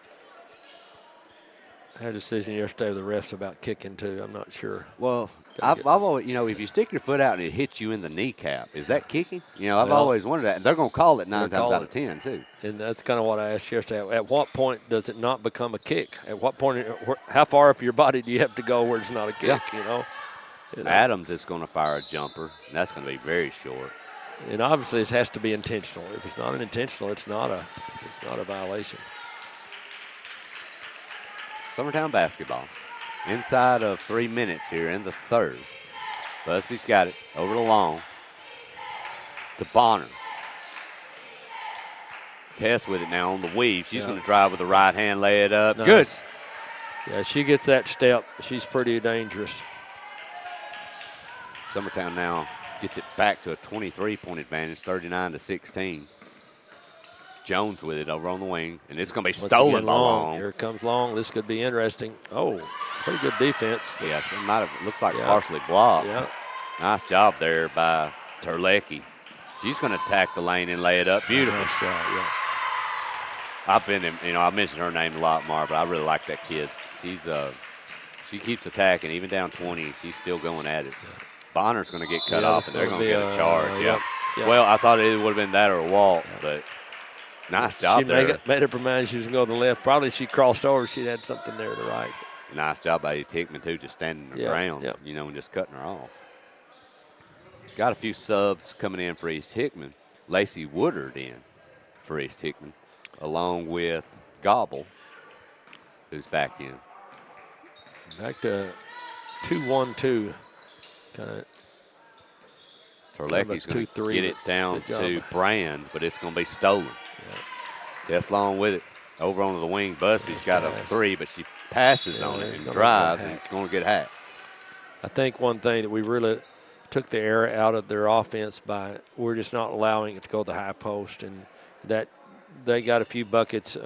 I had a decision yesterday with the refs about kicking, too. I'm not sure. Well, I've always, if you stick your foot out and it hits you in the kneecap, is that kicking? I've always wondered that. And they're going to call it 9 times out of 10, too. And that's kind of what I asked yesterday. At what point does it not become a kick? At what point, how far up your body do you have to go where it's not a kick, Adams is going to fire a jumper, and that's going to be very short. And obviously, this has to be intentional. If it's not intentional, it's not a violation. Summertown basketball. Inside of 3 minutes here in the third. Busby's got it over the long to Bonner. Tess with it now on the weave. She's going to drive with the right hand, lay it up. Nice. Good. Yeah, she gets that step. She's pretty dangerous. Summertown now gets it back to a 23-point advantage, 39-16. Jones with it over on the wing, and it's going to be stolen by Long. Here comes Long. This could be interesting. Oh, pretty good defense. Yes, it might have looks like partially blocked. Yeah. Nice job there by Terlecki. She's going to attack the lane and lay it up. Beautiful shot, yeah. I've been, I mentioned her name a lot, Mar, but I really like that kid. She keeps attacking, even down 20. She's still going at it. Bonner's going to get cut off, and they're going to get a charge. Yeah. Well, I thought it would have been that or a walk, but nice job there. She made up her mind she was going to go to the left. Probably she crossed over. She had something there to the right. Nice job by East Hickman, too, just standing on the ground, and just cutting her off. Got a few subs coming in for East Hickman. Lacey Woodard in for East Hickman, along with Gobble, who's back in. Back to 2-1-2. Terlecki's going to get it down to Brand, but it's going to be stolen. Tess Long with it. Over onto the wing. Busby's got a 3, but she passes on it and drives, and it's going to get hacked. I think one thing that we really took the air out of their offense by we're just not allowing it to go to the high post, and that they got a few buckets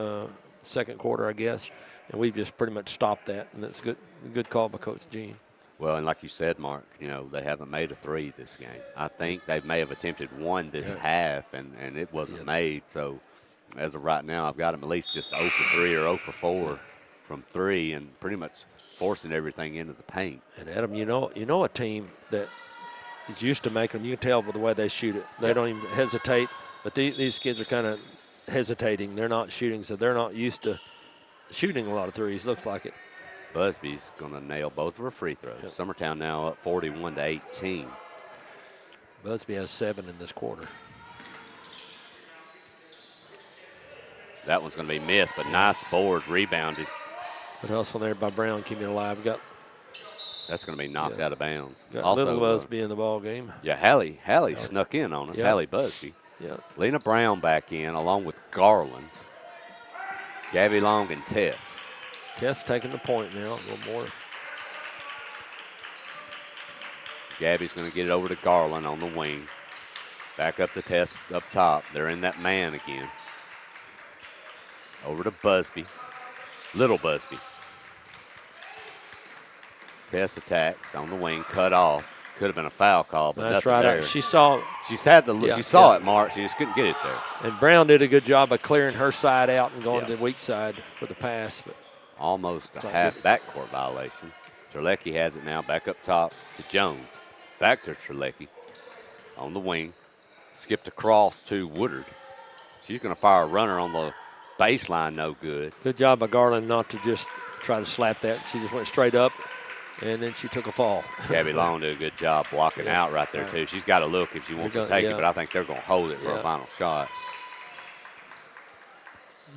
second quarter, I guess, and we've just pretty much stopped that, and that's a good call by Coach Gene. Well, and like you said, Mark, they haven't made a 3 this game. I think they may have attempted 1 this half, and it wasn't made. So as of right now, I've got them at least just 0 for 3 or 0 for 4 from 3, and pretty much forcing everything into the paint. And Adam, you know a team that is used to making them. You can tell by the way they shoot it. They don't even hesitate. But these kids are kind of hesitating. They're not shooting, so they're not used to shooting a lot of threes. Looks like it. Busby's going to nail both of her free throws. Summertown now up 41-18. Busby has 7 in this quarter. That one's going to be missed, but nice board, rebounded. Good hustle there by Brown, keeping it alive. That's going to be knocked out of bounds. Got also, little Busby in the ball game. Yeah, Hallie snuck in on us. Hallie Busby. Yeah. Lena Brown back in along with Garland. Gabby Long and Tess. Tess taking the point now, a little more. Gabby's going to get it over to Garland on the wing. Back up to Tess up top. They're in that man again. Over to Busby. Little Busby. Tess attacks on the wing, cut off. Could have been a foul call, but that's nothing right. there. She saw. She's had the. She saw it, Mark. She just couldn't get it there. And Brown did a good job of clearing her side out and going to the weak side for the pass. But almost a half backcourt violation. Terlecki has it now back up top to Jones. Back to Terlecki on the wing. Skipped across to Woodard. She's going to fire a runner on the baseline, no good. Good job by Garland not to just try to slap that. She just went straight up, and then she took a fall. Gabby Long did a good job blocking out right there, too. She's got to look if she wants to take it, but I think they're going to hold it for a final shot.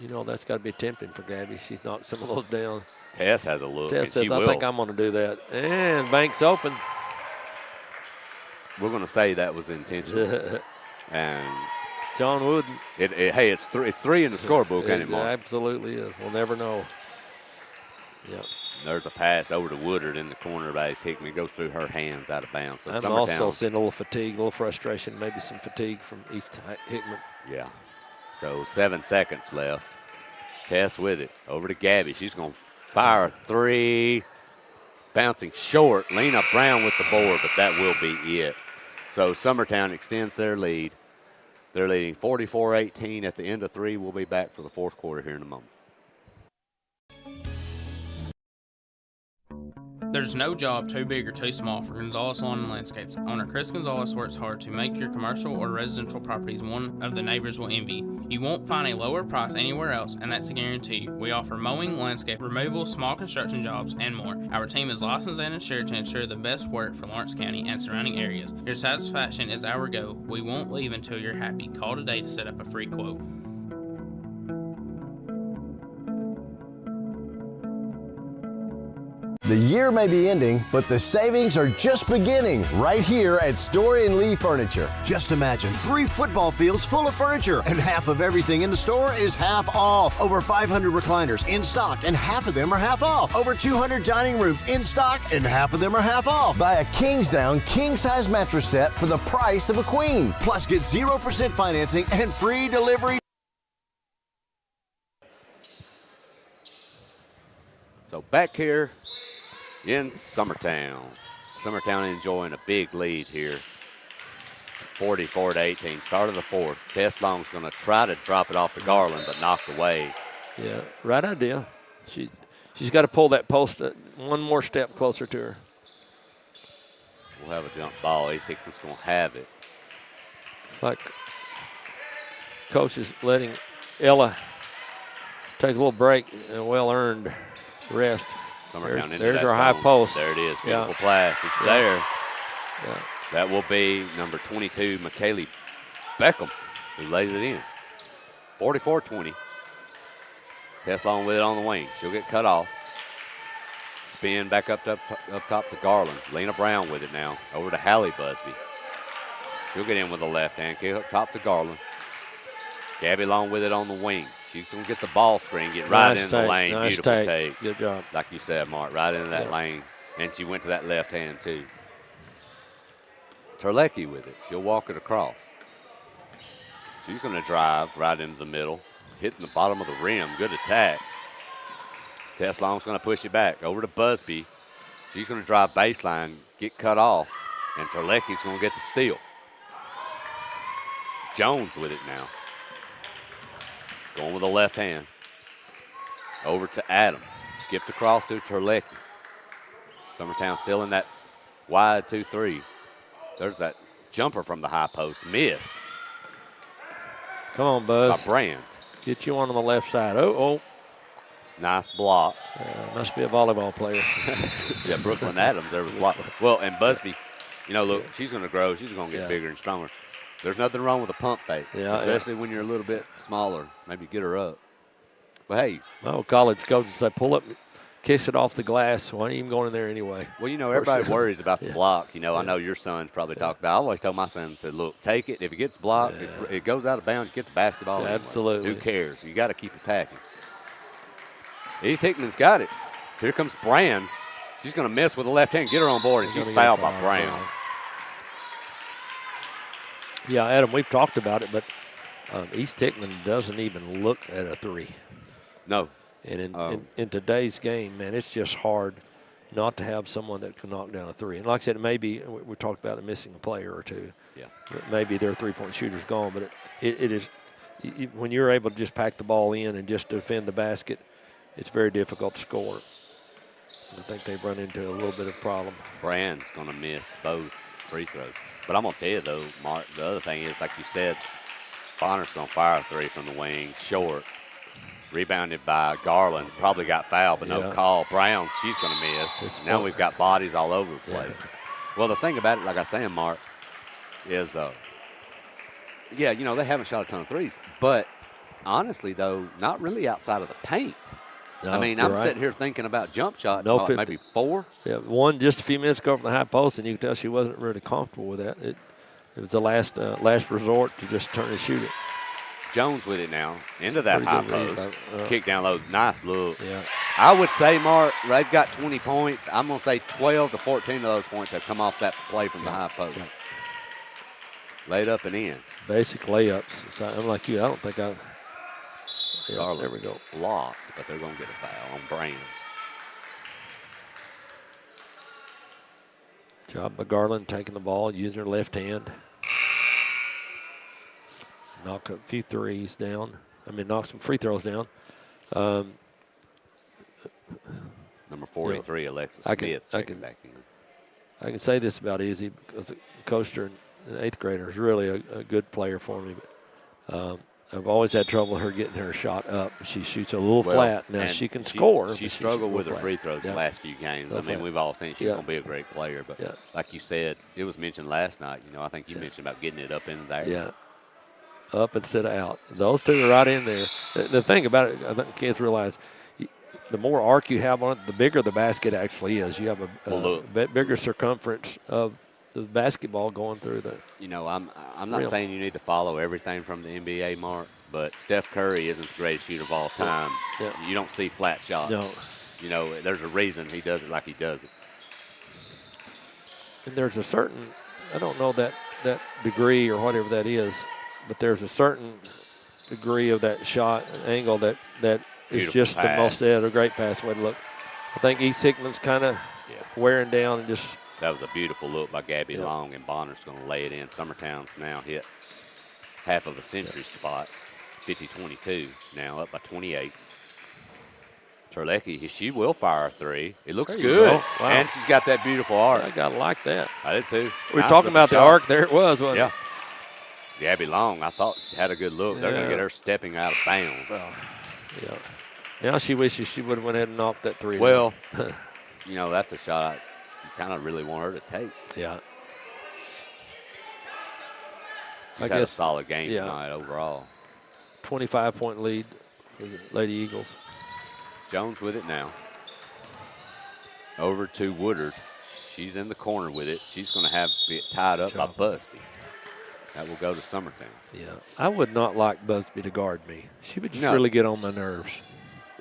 You know, that's got to be tempting for Gabby. She's knocked some of those down. Tess has a look. Tess says, I think I'm going to do that. And Banks open. We're going to say that was intentional. And John Wooden. Hey, it's three in the scorebook anymore. It absolutely is. We'll never know. Yeah. There's a pass over to Woodard in the corner base. Hickman goes through her hands out of bounds. So I'm also seeing a little fatigue, a little frustration, maybe some fatigue from East Hickman. Yeah. So 7 seconds left. Tess with it. Over to Gabby. She's going to fire a three. Bouncing short. Lena Brown with the board, but that will be it. So Summertown extends their lead. They're leading 44-18 at the end of three. We'll be back for the fourth quarter here in a moment. There's no job too big or too small for Gonzalez Lawn and Landscapes. Owner Chris Gonzalez works hard to make your commercial or residential properties one of the neighbors will envy. You won't find a lower price anywhere else, and that's a guarantee. We offer mowing, landscape removal, small construction jobs, and more. Our team is licensed and insured to ensure the best work for Lawrence County and surrounding areas. Your satisfaction is our goal. We won't leave until you're happy. Call today to set up a free quote. The year may be ending, but the savings are just beginning right here at Story & Lee Furniture. Just imagine 3 football fields full of furniture, and half of everything in the store is half off. Over 500 recliners in stock, and half of them are half off. Over 200 dining rooms in stock, and half of them are half off. Buy a Kingsdown king-size mattress set for the price of a queen. Plus, get 0% financing and free delivery. So back here in Summertown. Summertown enjoying a big lead here. 44-18. Start of the fourth. Tess Long's going to try to drop it off to Garland, but knocked away. Yeah, right idea. She's got to pull that post one more step closer to her. We'll have a jump ball. Ace Hickman's going to have it. It's like Coach is letting Ella take a little break, and well-earned rest. There's our high post. There it is. Beautiful pass. It's there. Yeah. That will be number 22, McKaylee Beckham, who lays it in. 44-20. Tess Long with it on the wing. She'll get cut off. Spin back up top to Garland. Lena Brown with it now. Over to Hallie Busby. She'll get in with the left hand. Kick up top to Garland. Gabby Long with it on the wing. She's going to get the ball screen, get right in the lane. Nice Beautiful take. Good job. Like you said, Mark, right into that lane. And she went to that left hand, too. Terlecki with it. She'll walk it across. She's going to drive right into the middle, hitting the bottom of the rim. Good attack. Tess Long's going to push it back over to Busby. She's going to drive baseline, get cut off, and Terlecki's going to get the steal. Jones with it now. Going with the left hand. Over to Adams. Skipped across to Terlecki. Summertown still in that wide 2-3. There's that jumper from the high post. Miss. Come on, Buzz. By Brand. Get you one on the left side. Oh. Nice block. Must be a volleyball player. Yeah, Brooklyn Adams there was a block. Well, and Busby, look, she's going to grow. She's going to get bigger and stronger. There's nothing wrong with a pump fake, especially when you're a little bit smaller. Maybe get her up. But, hey. My old college coaches say, pull up, kiss it off the glass. Why ain't even going in there anyway? Well, everybody worries about the block. I know your son's probably talked about. I always told my son, said, look, take it. If it gets blocked, it goes out of bounds, you get the basketball anyway. Absolutely. Who cares? You got to keep attacking. East Hickman's got it. Here comes Brand. She's going to miss with the left hand, get her on board, and she's fouled by Brown. Yeah, Adam, we've talked about it, but East Hickman doesn't even look at a three. No. And in today's game, man, it's just hard not to have someone that can knock down a three. And like I said, maybe we talked about missing a player or two. Yeah. Maybe their three-point shooter's gone, but it is when you're able to just pack the ball in and just defend the basket, it's very difficult to score. I think they've run into a little bit of problem. Brand's going to miss both free throws. But I'm going to tell you, though, Mark, the other thing is, like you said, Bonner's going to fire a three from the wing, short. Rebounded by Garland. Probably got fouled, but no call. Brown, she's going to miss. Now we've got bodies all over the place. Well, the thing about it, like I was saying, Mark, is, yeah, you know, they haven't shot a ton of threes. But honestly, though, not really outside of the paint. No, I mean, I'm sitting here thinking about jump shots, No, maybe 4. Yeah, one just a few minutes ago from the high post, and you can tell she wasn't really comfortable with that. It was the last resort to just turn and shoot it. Jones with it now, into that high post. Kick down low, nice look. Yeah. I would say, Mark, they've got 20 points. I'm going to say 12 to 14 of those points have come off that play from the high post. Yeah. Laid up and in. Basic layups. So I'm like you. I don't think I. Yeah, there we go. Blocked, but they're going to get a foul on Brands. Job by Garland taking the ball, using her left hand. Knock a few threes down. Knock some free throws down. Number 43, Alexis Smith, checking back in. I can say this about Izzy because Coaster, an 8th grader, is really a good player for me. But I've always had trouble with her getting her shot up. She shoots a little flat. Now she can score. She struggled with her free throws the last few games. We've all seen she's going to be a great player. But like you said, it was mentioned last night. You know, I think you mentioned about getting it up in there. Yeah. Up instead of out. Those two are right in there. The thing about it, I think kids realize, the more arc you have on it, the bigger the basket actually is. You have a bigger circumference of the basketball going through the. You know, I'm not saying you need to follow everything from the NBA, Mark, but Steph Curry isn't the greatest shooter of all time. Yeah. You don't see flat shots. No. You know, there's a reason he does it like he does it. And there's a certain, I don't know that degree or whatever that is, but there's a certain degree of that shot angle that is just the most a great pass way to look. I think East Hickman's kind of wearing down and just. That was a beautiful look by Gabby Long, and Bonner's going to lay it in. Summertown's now hit half of a century spot, 50-22 now, up by 28. Terlecki, she will fire a three. It looks good. Wow. And she's got that beautiful arc. I got to like that. I did too. We were talking about the arc. There it was, wasn't it? Gabby Long, I thought she had a good look. They're going to get her stepping out of bounds. Yeah. Now she wishes she would have went ahead and knocked that three. Well, you know, that's a shot you kind of really want her to take. Yeah. She's had a solid game tonight overall. 25-point lead for the Lady Eagles. Jones with it now. Over to Woodard. She's in the corner with it. She's going to have it tied up by Busby. That will go to Summertown. Yeah. I would not like Busby to guard me. She would just really get on my nerves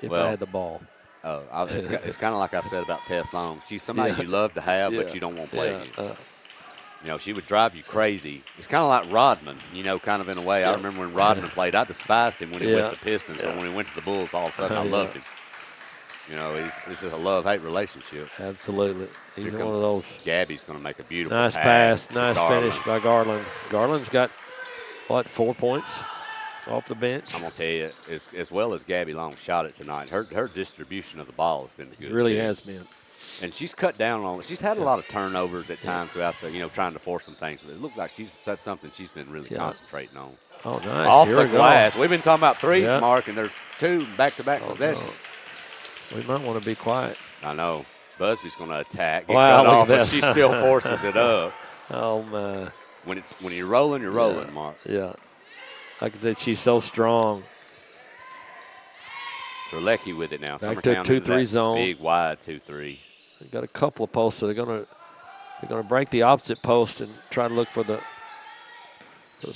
if I had the ball. It's kind of like I've said about Tess Long. She's somebody you love to have, but you don't want to play you. You know, she would drive you crazy. It's kind of like Rodman, you know, kind of in a way. I remember when Rodman played, I despised him when he went to the Pistons, but when he went to the Bulls, all of a sudden I loved him. You know, it's just a love-hate relationship. Absolutely. He's one of those. Gabby's going to make a beautiful nice pass. Nice finish by Garland. Garland's got, 4 points off the bench? I'm going to tell you, as well as Gabby Long shot it tonight, her distribution of the ball has been good. It really has been. And she's cut down on it. She's had a lot of turnovers at times throughout the, you know, trying to force some things. But it looks like that's something she's been really concentrating on. Oh, nice. Off the glass. We've been talking about threes, Mark, and there's 2 back-to-back possessions. No. We might want to be quiet. I know. Busby's going to attack. Get cut off, but she still forces it up. Oh, my. When you're rolling, you're rolling, Mark. Yeah. Like I said, she's so strong. Terlecki with it now. Back to 2-3 zone. Big, wide 2-3. They got a couple of posts, so they're going to break the opposite post and try to look for the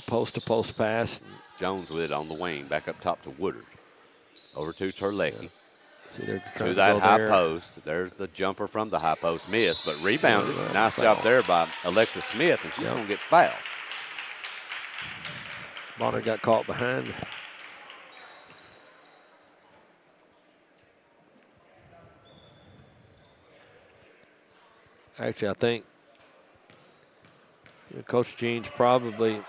post-to-post pass. Jones with it on the wing, back up top to Woodard. Over to Terlecki. Yeah. See, they're to that high post. There's the jumper from the high post. Miss, but rebounded. Nice job there by Alexis Smith, and she's going to get fouled. Bonner got caught behind. Actually, I think Coach Gene's probably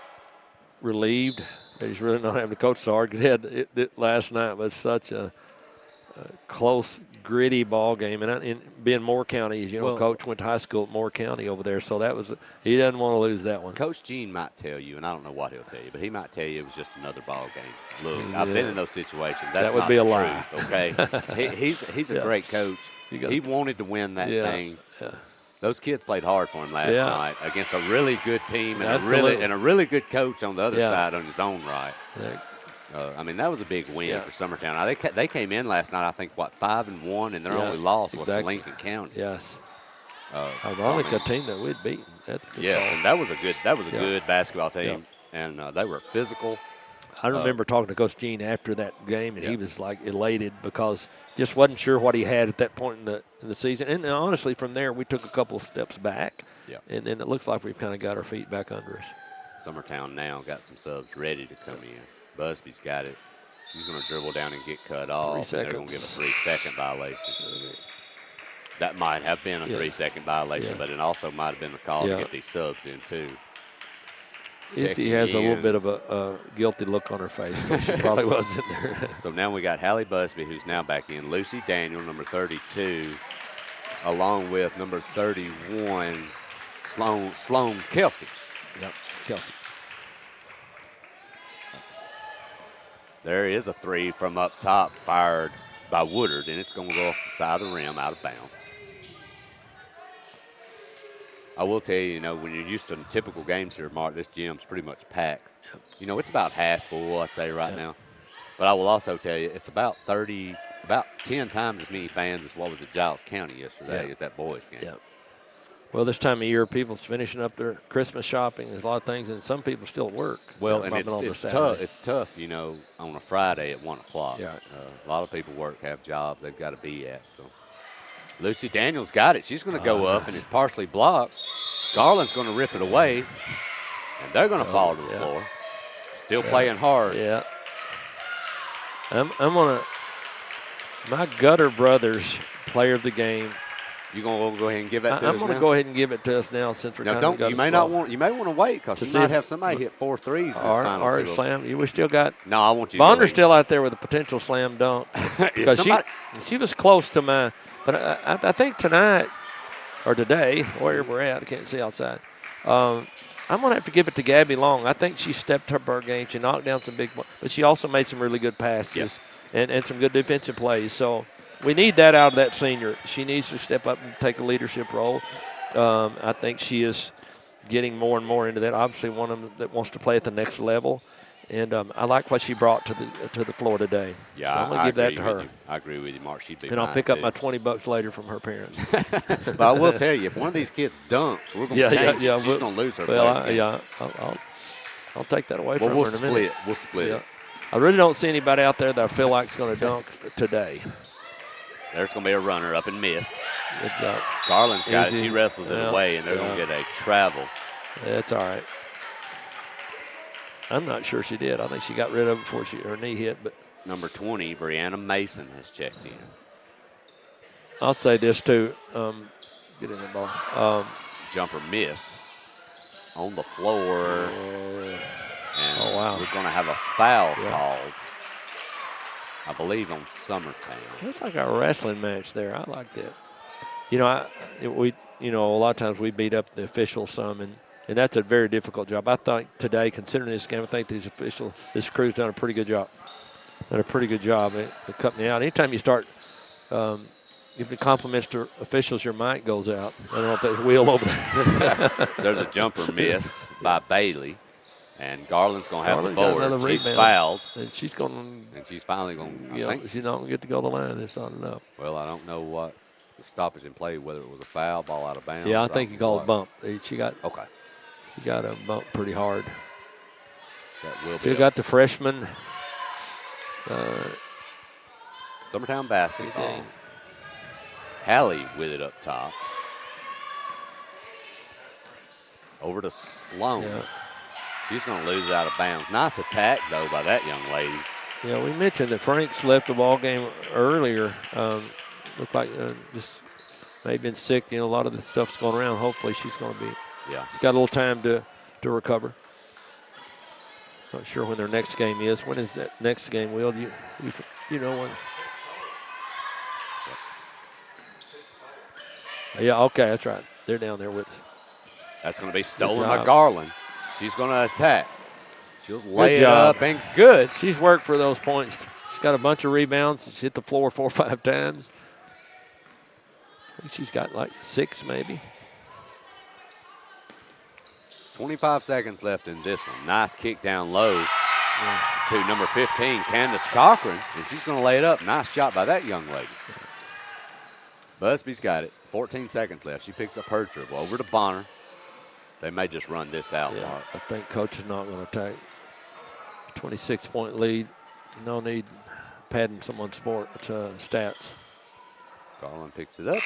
relieved that he's really not having to coach so hard. It last night was such a close, gritty ball game, and being Moore County, Coach went to high school at Moore County over there, so he doesn't want to lose that one. Coach Gene might tell you, and I don't know what he'll tell you, but he might tell you it was just another ball game. Look, I've been in those situations. That's that would not be the a lie. truth, okay? He's a great coach. He wanted to win that thing. Yeah. Those kids played hard for him last night against a really good team and a really good coach on the other side on his own right. That was a big win for Summertown. They came in last night, I think, 5-1, and their only loss was to Lincoln County. Yes. Ironically, a team that we'd beaten. That's a good ball. And that was a good basketball team, and they were physical. I remember talking to Coach Gene after that game, and he was like elated because just wasn't sure what he had at that point in the season. And honestly, from there, we took a couple of steps back, and then it looks like we've kind of got our feet back under us. Summertown now got some subs ready to come in. Busby's got it. He's going to dribble down and get cut off. And they're going to give a 3-second violation. That might have been a 3-second violation, but it also might have been the call to get these subs in, too. Izzy has a little bit of a guilty look on her face, so she probably wasn't there. So now we got Hallie Busby, who's now back in. Lucy Daniel, number 32, along with number 31, Sloan Kelsey. Yep, Kelsey. There is a three from up top fired by Woodard, and it's going to go off the side of the rim out of bounds. I will tell you, when you're used to typical games here, Mark, this gym's pretty much packed. Yep. It's about half full, I'd say, right now. But I will also tell you, it's about 10 times as many fans as what was at Giles County yesterday at that boys game. Yep. Well, this time of year, people's finishing up their Christmas shopping. There's a lot of things, and some people still work. Well, and it's tough. It's tough, on a Friday at 1 o'clock. Yeah. A lot of people work, have jobs they've got to be at. So Lucy Daniels got it. She's going to go up, and it's partially blocked. Garland's going to rip it away, and they're going to fall to the floor. Still playing hard. Yeah. I'm going to – my Gutter Brothers player of the game. You going to go ahead and give that to us now? I'm going to go ahead and give it to us now since we're kind of you may want to wait because you might have somebody hit 4 threes in this final or slam. We still got – No, I want you to Bonder's still out there with a potential slam dunk. Because she was close to my – but I think tonight or today, wherever we're at, I can't see outside, I'm going to have to give it to Gabby Long. I think she stepped up her game. She knocked down some big – but she also made some really good passes and some good defensive plays. So – we need that out of that senior. She needs to step up and take a leadership role. I think she is getting more and more into that. Obviously, one of them that wants to play at the next level, and I like what she brought to the floor today. Yeah, so I'm going to give that to her. I agree with you, Mark. She'd be and I'll pick up my $20 later from her parents. But I will tell you, if one of these kids dunks, we're going to change it. She's going to lose her. I'll take that away from her in a minute. We'll split it. I really don't see anybody out there that I feel like is going to dunk today. There's going to be a runner up and miss. Good job. Garland's got it. She wrestles it away, and they're going to get a travel. That's all right. I'm not sure she did. I think she got rid of it before her knee hit. But number 20, Brianna Mason, has checked in. I'll say this, too. Get in the ball. Jumper missed on the floor. And we're going to have a foul called. I believe on Summertown. It's like a wrestling match there. I like that. A lot of times we beat up the officials some, and that's a very difficult job. I think today, considering this game, I think this crew's done a pretty good job. It cut me out. Anytime you start giving compliments to officials, your mic goes out. I don't know if there's a wheel over there. There's a jumper missed by Bailey. And Garland's going to have the board. She's fouled. And she's finally going to. She's not going to get to go to the line. That's not enough. Well, I don't know what the stoppage in play, whether it was a foul, ball out of bounds. Yeah, I think he called a bump. She got a bump pretty hard. Still got the freshman. Summertown basketball. Hallie with it up top. Over to Sloan. Yeah. She's going to lose out of bounds. Nice attack, though, by that young lady. Yeah, we mentioned that Franks left the ball game earlier. Looked like just may have been sick. A lot of the stuff's going around. Hopefully she's going to be. Yeah. She's got a little time to recover. Not sure when their next game is. When is that next game, Will? You know when? Yeah, okay, that's right. They're down there with us. That's going to be stolen by Garland. She's going to attack. She'll lay Good it job. up and good. She's worked for those points. She's got a bunch of rebounds. She's hit the floor 4 or 5 times. I think she's got like 6 maybe. 25 seconds left in this one. Nice kick down low to number 15, Candace Cochran, and she's going to lay it up. Nice shot by that young lady. Busby's got it. 14 seconds left. She picks up her dribble over to Bonner. They may just run this out, Yeah, Mark. I think Coach is not going to take 26-point lead. No need padding someone's stats. Garland picks it up.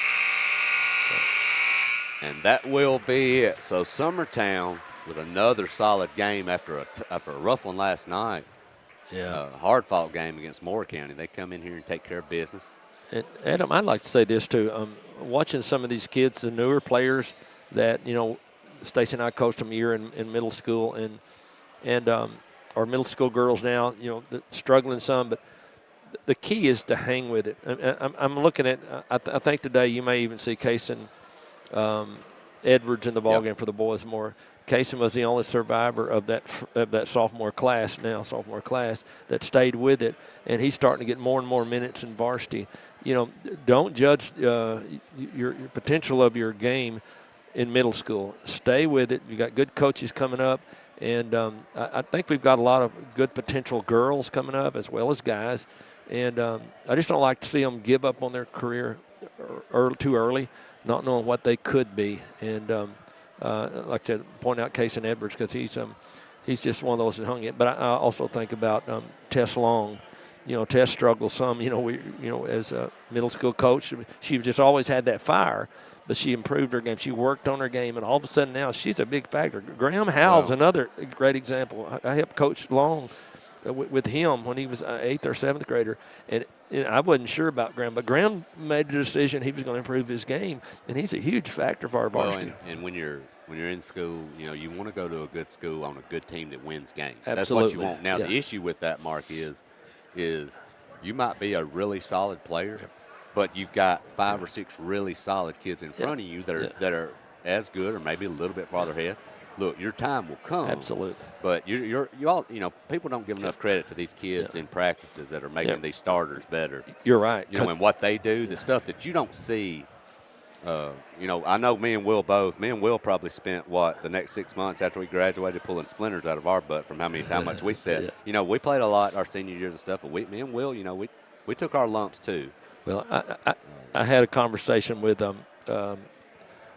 And that will be it. So Summertown with another solid game after a rough one last night. Yeah. Hard-fought game against Moore County. They come in here and take care of business. And Adam, I'd like to say this too. Watching some of these kids, the newer players that, Stacey and I coached them a year in middle school, and our middle school girls now, struggling some, but the key is to hang with it. I'm looking at, I think today you may even see Kaysen Edwards in the ballgame for the boys more. Kaysen was the only survivor of that sophomore class that stayed with it, and he's starting to get more and more minutes in varsity. Don't judge your potential of your game in middle school. Stay with it. You got good coaches coming up, and I think we've got a lot of good potential girls coming up as well as guys. And I just don't like to see them give up on their career too early, not knowing what they could be. And like I said, point out Kaysen Edwards because he's just one of those that hung it. But I also think about Tess Long. Tess struggles some. As a middle school coach, she just always had that fire. But she improved her game. She worked on her game, and all of a sudden now she's a big factor. Graham Howell's another great example. I helped Coach Long with him when he was an 8th or 7th grader, and I wasn't sure about Graham, but Graham made the decision he was going to improve his game, and he's a huge factor for our varsity. And when you're in school, you want to go to a good school on a good team that wins games. Absolutely. That's what you want. Now the issue with that, Mark, is you might be a really solid player. But you've got 5 or 6 really solid kids in front of you that are as good or maybe a little bit farther ahead. Look, your time will come. Absolutely. But you all people don't give enough credit to these kids in practices that are making these starters better. You're right. And what they do, the stuff that you don't see. I know me and Will both. Me and Will probably spent the next 6 months after we graduated pulling splinters out of our butt from how much we set. We played a lot our senior years and stuff, but me and Will, we took our lumps too. Well, I had a conversation with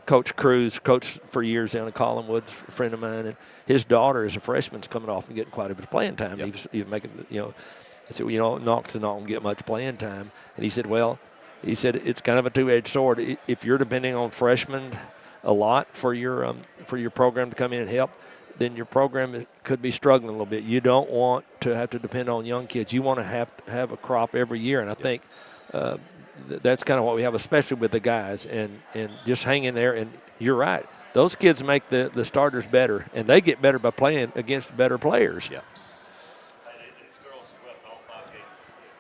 Coach Cruz, coach for years down in Collinwood, a friend of mine, and his daughter is a freshman, coming off and getting quite a bit of playing time. Yep. He was making, I said, Knox is not going to get much playing time. And he said, it's kind of a two-edged sword. If you're depending on freshmen a lot for your program to come in and help, then your program could be struggling a little bit. You don't want to have to depend on young kids. You want to have a crop every year, and I think that's kind of what we have, especially with the guys, and just hang in there. And you're right; those kids make the starters better, and they get better by playing against better players. Yeah.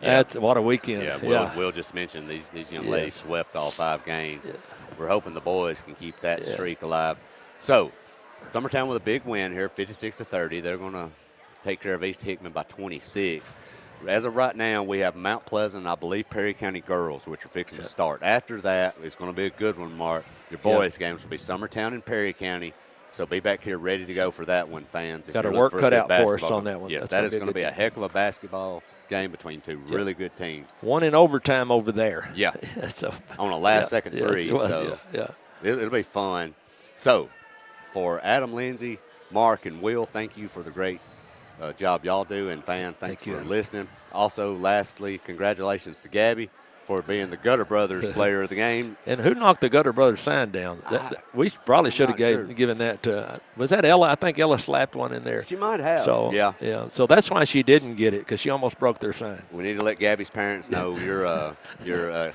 That's what a weekend. Yeah, Will just mentioned these young ladies swept all 5 games. Yeah. We're hoping the boys can keep that streak alive. So, Summertown with a big win here, 56-30. They're going to take care of East Hickman by 26. As of right now, we have Mount Pleasant, I believe Perry County girls, which are fixing to start. After that, it's going to be a good one, Mark. Your boys' games will be Summertown and Perry County. So be back here ready to go for that one, fans. Got our work cut out for us on that one. Yes, that is going to be a heck of a basketball game between 2 really good teams. One in overtime over there. Yeah. So on a last-second three. It'll be fun. So for Adam Lindsay, Mark, and Will, thank you for the great job y'all do. And fans, thanks for listening. Also, lastly, congratulations to Gabby for being the Gutter Brothers player of the game. And who knocked the Gutter Brothers sign down? We probably should have given that to, was that Ella? I think Ella slapped one in there. She might have. So, yeah. So that's why she didn't get it, because she almost broke their sign. We need to let Gabby's parents know your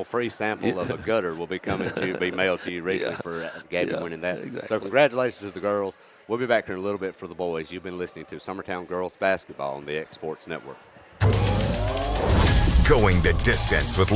free sample of a gutter will be coming to be mailed to you recently for Gabby winning that. Exactly. So congratulations to the girls. We'll be back here in a little bit for the boys. You've been listening to Summertown Girls Basketball on the X Sports Network. Going the distance with